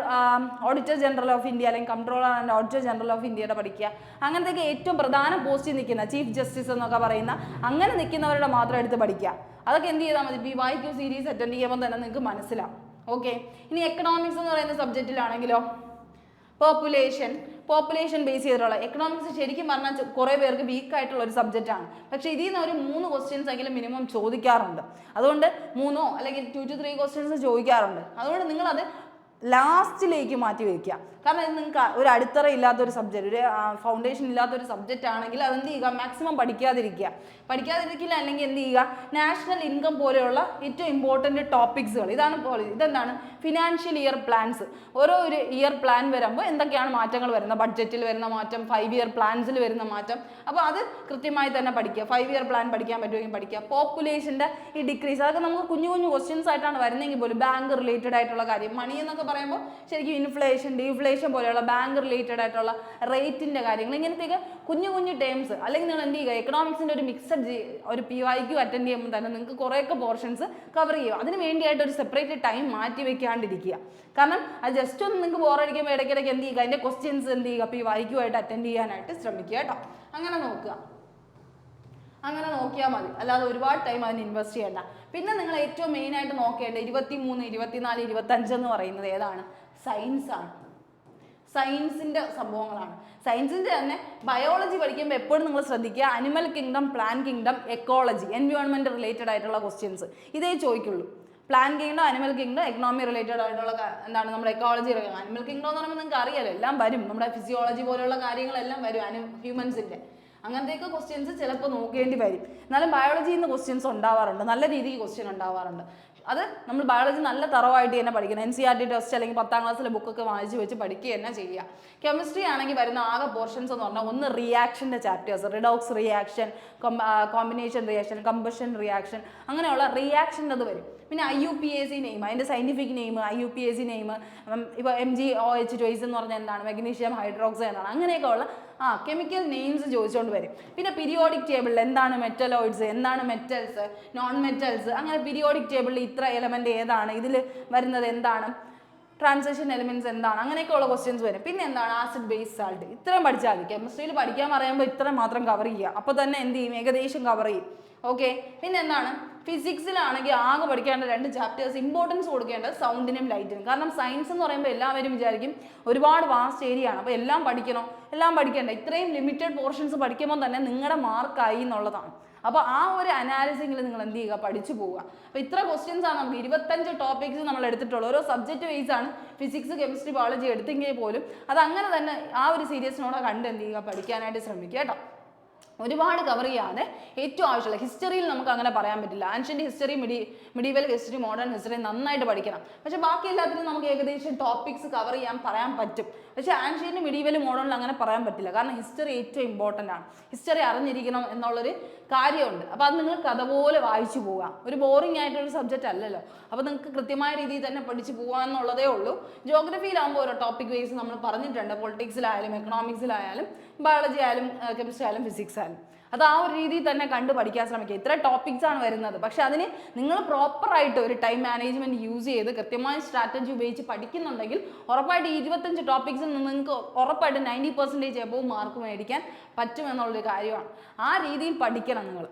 ഓഡിറ്റർ ജനറൽ ഓഫ് ഇന്ത്യ അല്ലെങ്കിൽ controller and auditor general of ഇന്ത്യയുടെ പഠിക്കുക. അങ്ങനത്തെയൊക്കെ ഏറ്റവും പ്രധാന പോസ്റ്റിൽ നിൽക്കുന്ന ചീഫ് ജസ്റ്റിസ് എന്നൊക്കെ പറയുന്ന അങ്ങനെ നിൽക്കുന്നവരുടെ മാത്രം എടുത്ത് പഠിക്കുക. അതൊക്കെ എന്ത് ചെയ്താൽ മതി, PYQ സീരീസ് അറ്റൻഡ് ചെയ്യുമ്പോൾ തന്നെ നിങ്ങൾക്ക് മനസ്സിലാവും. ഓക്കെ, ഇനി എക്കണോമിക്സ് എന്ന് പറയുന്ന സബ്ജക്റ്റിലാണെങ്കിലോ പോപ്പുലേഷൻ ബേസ് ചെയ്തിട്ടുള്ള എക്കണോമിക്സ് ശരിക്കും പറഞ്ഞാൽ കുറേ പേർക്ക് വീക്കായിട്ടുള്ള ഒരു സബ്ജക്റ്റാണ്. പക്ഷേ ഇതിൽ നിന്ന് ഒരു 3 ക്വസ്റ്റ്യൻസ് എങ്കിലും മിനിമം ചോദിക്കാറുണ്ട്. അതുകൊണ്ട് 3 അല്ലെങ്കിൽ 2 to 3 ക്വസ്റ്റ്യൻസ് ചോദിക്കാറുണ്ട്. അതുകൊണ്ട് നിങ്ങളത് ലാസ്റ്റിലേക്ക് മാറ്റി വയ്ക്കുക. കാരണം ഇത് നിങ്ങൾക്ക് ഒരു അടിത്തറ ഇല്ലാത്തൊരു സബ്ജക്റ്റ്, ഒരു ഫൗണ്ടേഷൻ ഇല്ലാത്തൊരു സബ്ജക്റ്റ് ആണെങ്കിൽ അതെന്ത് ചെയ്യുക, മാക്സിമം പഠിക്കാതിരിക്കില്ല. അല്ലെങ്കിൽ എന്ത് ചെയ്യുക, നാഷണൽ ഇൻകം പോലെയുള്ള ഏറ്റവും ഇമ്പോർട്ടൻറ്റ് ടോപ്പിക്സുകൾ, ഇതെന്താണ് ഫിനാൻഷ്യൽ ഇയർ പ്ലാൻസ്. ഓരോ ഒരു ഇയർ പ്ലാൻ വരുമ്പോൾ എന്തൊക്കെയാണ് മാറ്റങ്ങൾ വരുന്നത്, ബഡ്ജറ്റിൽ വരുന്ന മാറ്റം, 5 ഇയർ പ്ലാൻസിൽ വരുന്ന മാറ്റം, അപ്പോൾ അത് കൃത്യമായി തന്നെ പഠിക്കുക. 5 ഇയർ പ്ലാൻ പഠിക്കാൻ പറ്റുമെങ്കിൽ പഠിക്കുക. പോപ്പുലേഷൻ്റെ ഈ ഡിക്രീസ്, അതൊക്കെ നമുക്ക് കുഞ്ഞു ക്വസ്റ്റ്യൻസ് ആയിട്ടാണ് വരുന്നെങ്കിൽ പോലും ബാങ്ക് റിലേറ്റഡ് ആയിട്ടുള്ള കാര്യം, മണി എന്നൊക്കെ പറയുമ്പോൾ ശരിക്കും ഇൻഫ്ലേഷൻ, ഡീഫ്ലേഷൻ പോലെയുള്ള ബാങ്ക് റിലേറ്റഡ് ആയിട്ടുള്ള റേറ്റിൻ്റെ കാര്യങ്ങൾ, ഇങ്ങനത്തെയൊക്കെ കുഞ്ഞു ടേംസ്. അല്ലെങ്കിൽ നിങ്ങൾ എന്ത് ചെയ്യുക, എക്കണോമിക്സിൻ്റെ ഒരു മിക്സഡ് ഒരു PYQ അറ്റൻഡ് ചെയ്യുമ്പോൾ തന്നെ നിങ്ങൾക്ക് കുറേയൊക്കെ പോർഷൻസ് കവർ ചെയ്യുക. അതിന് വേണ്ടിയായിട്ട് ഒരു സെപ്പറേറ്റ് ടൈം മാറ്റി വെക്കാണ്ടിരിക്കുക. കാരണം അത് ജസ്റ്റ് ഒന്ന് നിങ്ങൾക്ക് ബോറടിക്കുമ്പോൾ ഇടയ്ക്കിടയ്ക്ക് എന്ത് ചെയ്യുക, അതിൻ്റെ ക്വസ്റ്റ്യൻസ് എന്ത് ചെയ്യുക, PYQ ആയിട്ട് അറ്റൻഡ് ചെയ്യാനായിട്ട് ശ്രമിക്കുക കേട്ടോ. അങ്ങനെ നോക്കിയാൽ മതി, അല്ലാതെ ഒരുപാട് ടൈം അതിന് ഇൻവെസ്റ്റ് ചെയ്യേണ്ട. പിന്നെ നിങ്ങൾ ഏറ്റവും മെയിനായിട്ട് നോക്കേണ്ടത് 23, 24, 25 എന്ന് പറയുന്നത് ഏതാണ്, സയൻസാണ്. സയൻസിൻ്റെ സംഭവങ്ങളാണ്. സയൻസിൻ്റെ തന്നെ ബയോളജി പഠിക്കുമ്പോൾ എപ്പോഴും നിങ്ങൾ ശ്രദ്ധിക്കുക, animal kingdom, plant kingdom, ecology, environment related ആയിട്ടുള്ള ക്വസ്റ്റ്യൻസ് ഇതേ ചോദിക്കുള്ളൂ. Plant kingdom, animal kingdom, economy related ആയിട്ടുള്ള എന്താണ് നമ്മുടെ എക്കോളജി. അനിമൽ കിങ്ഡം എന്ന് പറയുമ്പോൾ നിങ്ങൾക്ക് അറിയാലോ, എല്ലാം വരും, നമ്മുടെ ഫിസിയോളജി പോലെയുള്ള കാര്യങ്ങളെല്ലാം വരും, ഹ്യൂമൻസിൻ്റെ. അങ്ങനത്തെയൊക്കെ ക്വസ്റ്റ്യൻസ് ചിലപ്പോൾ നോക്കേണ്ടി വരും. എന്നാലും ബയോളജിയിൽ നിന്ന് ക്വസ്റ്റ്യൻസ് ഉണ്ടാവാറുണ്ട്, നല്ല രീതിക്ക് ക്വസ്റ്റ്യൻ ഉണ്ടാവാറുണ്ട്. അത് നമ്മൾ ബയോളജി നല്ല തറവായിട്ട് തന്നെ പഠിക്കണം. NCERT ടെസ്റ്റ് അല്ലെങ്കിൽ 10ാം ക്ലാസ്സിലെ ബുക്കൊക്കെ വായിച്ച് വെച്ച് പഠിക്കുക തന്നെ ചെയ്യുക. കെമിസ്ട്രി ആണെങ്കിൽ വരുന്ന ആകെ പോർഷൻസ് എന്ന് പറഞ്ഞാൽ ഒന്ന് റിയാക്ഷൻ്റെ chapters, redox reaction, combination reaction, combustion reaction, അങ്ങനെയുള്ള റിയാക്ഷൻ്റെ അത് വരും. പിന്നെ IUPAC നെയിം, അതിൻ്റെ സയൻറ്റിഫിക് നെയിം, IUPAC നെയിം, ഇപ്പോൾ MgOH എന്ന് പറഞ്ഞാൽ എന്താണ്, മെഗ്നീഷ്യം ഹൈഡ്രോക്സൈഡ് എന്നാണ്. അങ്ങനെയൊക്കെ ഉള്ള കെമിക്കൽ നെയിംസ് ചോദിച്ചുകൊണ്ട് വരും. പിന്നെ പീരിയോഡിക് ടേബിളിൽ എന്താണ് മെറ്റലോയിഡ്സ്, എന്താണ് മെറ്റൽസ്, നോൺ മെറ്റൽസ്, അങ്ങനെ പീരിയോഡിക് ടേബിളിൽ ഇത്ര എലമെൻ്റ് ഏതാണ്, ഇതിൽ വരുന്നത് എന്താണ്, ട്രാൻസിഷൻ എലിമെന്റ്സ് എന്താണ്, അങ്ങനെയൊക്കെയുള്ള ക്വസ്റ്റ്യൻസ് വരും. പിന്നെ എന്താണ് ആസിഡ് ബേസ് സാൾട്ട്, ഇത്രയും പഠിച്ചാൽ മതി. കെമിസ്ട്രിയിൽ പഠിക്കാൻ പറയുമ്പോൾ ഇത്രയും മാത്രം കവർ ചെയ്യുക, അപ്പോൾ തന്നെ എന്ത് ചെയ്യും, ഏകദേശം കവർ ചെയ്യും. ഓക്കെ, പിന്നെ എന്താണ് ഫിസിക്സിലാണെങ്കിൽ ആകെ പഠിക്കേണ്ട 2 ചാപ്റ്റേഴ്സ്, ഇമ്പോർട്ടൻസ് കൊടുക്കേണ്ടത് സൗണ്ടിനും ലൈറ്റിനും. കാരണം സയൻസ് എന്ന് പറയുമ്പോൾ എല്ലാവരും വിചാരിക്കും ഒരുപാട് വാസ്റ്റ് ഏരിയ ആണ്, അപ്പോൾ എല്ലാം പഠിക്കണോ, എല്ലാം പഠിക്കേണ്ട. ഇത്രയും ലിമിറ്റഡ് പോർഷൻസ് പഠിക്കുമ്പോൾ തന്നെ നിങ്ങളുടെ മാർക്കായി എന്നുള്ളതാണ്. അപ്പോൾ ആ ഒരു അനാലിസിങ്ങിൽ നിങ്ങൾ എന്ത് ചെയ്യുക, പഠിച്ചു പോവുക. അപ്പോൾ ഇത്ര ക്വസ്റ്റ്യൻസ് ആണ് നമുക്ക് 25 ടോപ്പിക്സ് നമ്മൾ എടുത്തിട്ടുള്ളൂ. ഓരോ സബ്ജക്റ്റ് വൈസ് ആണ് ഫിസിക്സ്, കെമിസ്ട്രി, ബയോളജി എടുത്തെങ്കിൽ പോലും അത് അങ്ങനെ തന്നെ ആ ഒരു സീരിയസ്നോടെ കണ്ട് എന്ത് ചെയ്യുക, പഠിക്കാനായിട്ട് ശ്രമിക്കുക കേട്ടോ. ഒരുപാട് കവർ ചെയ്യാതെ ഏറ്റവും ആവശ്യമുള്ള ഹിസ്റ്ററിയിൽ നമുക്ക് അങ്ങനെ പറയാൻ പറ്റില്ല. Ancient history, medieval history, modern history നന്നായിട്ട് പഠിക്കണം. പക്ഷേ ബാക്കി എല്ലാത്തിനും നമുക്ക് ഏകദേശം ടോപ്പിക്സ് കവർ പറയാൻ പറ്റും. പക്ഷേ ആൻഷ്യൻ്റ്, മിഡീവൽ, മോഡേണിൽ അങ്ങനെ പറയാൻ പറ്റില്ല. കാരണം ഹിസ്റ്ററി ഏറ്റവും ഇമ്പോർട്ടൻ്റ് ആണ്. ഹിസ്റ്ററി അറിഞ്ഞിരിക്കണം എന്നുള്ളൊരു കാര്യമുണ്ട്. അപ്പോൾ അത് നിങ്ങൾ കഥ പോലെ വായിച്ചു പോവുക. ഒരു ബോറിംഗ് ആയിട്ടൊരു സബ്ജക്റ്റ് അല്ലല്ലോ. അപ്പോൾ നിങ്ങൾക്ക് കൃത്യമായ രീതിയിൽ തന്നെ പഠിച്ചു പോകാൻ എന്നുള്ളതേ ഉള്ളൂ. ജോഗ്രഫിയിലാകുമ്പോൾ ഓരോ ടോപ്പിക് വൈസ് നമ്മൾ പറഞ്ഞിട്ടുണ്ട്. പൊളിറ്റിക്സിലായാലും എക്കണോമിക്സിലായാലും ബയോളജി ആയാലും കെമിസ്ട്രി ആയാലും ഫിസിക്സ് ആയാലും അത് ആ ഒരു രീതിയിൽ തന്നെ കണ്ട് പഠിക്കാൻ ശ്രമിക്കുക. ഇത്ര ടോപ്പിക്സ് ആണ് വരുന്നത്. പക്ഷെ അതിന് നിങ്ങൾ പ്രോപ്പറായിട്ട് ഒരു ടൈം മാനേജ്മെന്റ് യൂസ് ചെയ്ത് കൃത്യമായ സ്ട്രാറ്റജി ഉപയോഗിച്ച് പഠിക്കുന്നുണ്ടെങ്കിൽ ഉറപ്പായിട്ട് 25 ടോപ്പിക്സിൽ നിന്ന് നിങ്ങൾക്ക് ഉറപ്പായിട്ട് 90% എബോവ് മാർക്ക് മേടിക്കാൻ പറ്റുമെന്നുള്ളൊരു കാര്യമാണ്. ആ രീതിയിൽ പഠിക്കണം നിങ്ങൾ.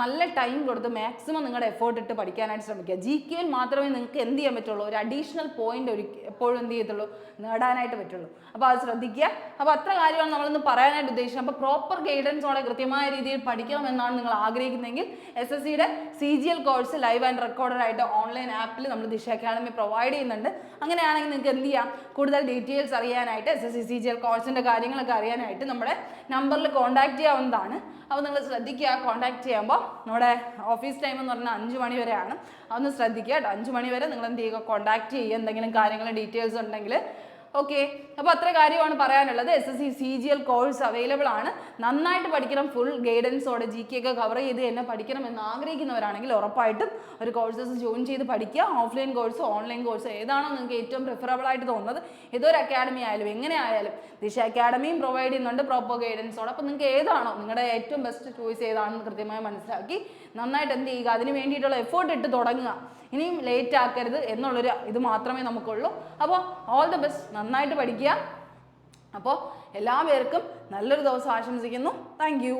നല്ല ടൈം കൊടുത്ത് മാക്സിമം നിങ്ങളുടെ എഫേർട്ട് ഇട്ട് പഠിക്കാനായിട്ട് ശ്രമിക്കുക. GK മാത്രമേ നിങ്ങൾക്ക് എന്ത് ചെയ്യാൻ പറ്റുള്ളൂ, ഒരു അഡീഷണൽ പോയിന്റ് എപ്പോഴും എന്ത് ചെയ്യത്തുള്ളൂ, നേടാനായിട്ട് പറ്റുള്ളൂ. അപ്പോൾ അത് ശ്രദ്ധിക്കുക. അപ്പോൾ അത്ര കാര്യമാണ് നമ്മളിന്ന് പറയാനായിട്ട് ഉദ്ദേശിച്ചത്. അപ്പോൾ പ്രോപ്പർ ഗൈഡൻസോടെ കൃത്യമായ രീതിയിൽ പഠിക്കണം എന്നാണ് നിങ്ങൾ ആഗ്രഹിക്കുന്നതെങ്കിൽ SSCയുടെ CGL course live and recorded ആയിട്ട് ഓൺലൈൻ ആപ്പിൽ നമ്മൾ ദിശ അക്കാഡമി പ്രൊവൈഡ് ചെയ്യുന്നുണ്ട്. അങ്ങനെയാണെങ്കിൽ നിങ്ങൾക്ക് എന്ത് ചെയ്യാം, കൂടുതൽ ഡീറ്റെയിൽസ് അറിയാനായിട്ട് SSC CGL കോഴ്സിൻ്റെ കാര്യങ്ങളൊക്കെ അറിയാനായിട്ട് നമ്മുടെ നമ്പറിൽ കോൺടാക്ട് ചെയ്യാവുന്നതാണ്. അപ്പോൾ നിങ്ങൾ ശ്രദ്ധിക്കുക, കോൺടാക്ട് ചെയ്യുമ്പോൾ നമ്മുടെ ഓഫീസ് ടൈം എന്ന് പറഞ്ഞാൽ 5 മണി വരെയാണ്. അതൊന്ന് ശ്രദ്ധിക്കുക കേട്ടോ. 5 മണി വരെ നിങ്ങൾ എന്ത് ചെയ്യുക, കോൺടാക്ട് ചെയ്യുക എന്തെങ്കിലും കാര്യങ്ങൾ ഡീറ്റെയിൽസ് ഉണ്ടെങ്കിൽ. ഓക്കെ, അപ്പോൾ അത്ര കാര്യമാണ് പറയാനുള്ളത്. SSC CGL കോഴ്സ് അവൈലബിൾ ആണ്. നന്നായിട്ട് പഠിക്കണം. ഫുൾ ഗൈഡൻസോടെ GK ഒക്കെ കവർ ചെയ്ത് തന്നെ പഠിക്കണം എന്ന് ആഗ്രഹിക്കുന്നവരാണെങ്കിൽ ഉറപ്പായിട്ടും ഒരു കോഴ്സസ് ജോയിൻ ചെയ്ത് പഠിക്കുക. ഓഫ്ലൈൻ കോഴ്സോ ഓൺലൈൻ കോഴ്സോ ഏതാണോ നിങ്ങൾക്ക് ഏറ്റവും പ്രിഫറബിൾ ആയിട്ട് തോന്നുന്നത്, ഏതൊരു അക്കാഡമി ആയാലും എങ്ങനെ ആയാലും ദിശ അക്കാഡമിയും പ്രൊവൈഡ് ചെയ്യുന്നുണ്ട് പ്രോപ്പർ ഗൈഡൻസോടെ. അപ്പോൾ നിങ്ങൾക്ക് ഏതാണോ നിങ്ങളുടെ ഏറ്റവും ബെസ്റ്റ് ചോയ്സ് ഏതാണെന്ന് കൃത്യമായി മനസ്സിലാക്കി നന്നായിട്ട് എന്ത് ചെയ്യുക, അതിന് വേണ്ടിയിട്ടുള്ള എഫേർട്ട് ഇട്ട് തുടങ്ങുക. ഇനിയും ലേറ്റ് ആക്കരുത് എന്നുള്ളൊരു ഇത് മാത്രമേ നമുക്കുള്ളൂ. അപ്പോൾ ഓൾ ദി ബെസ്റ്റ്, നന്നായിട്ട് പഠിക്കുക. അപ്പോൾ എല്ലാ പേർക്കും നല്ലൊരു ദിവസം ആശംസിക്കുന്നു. Thank you.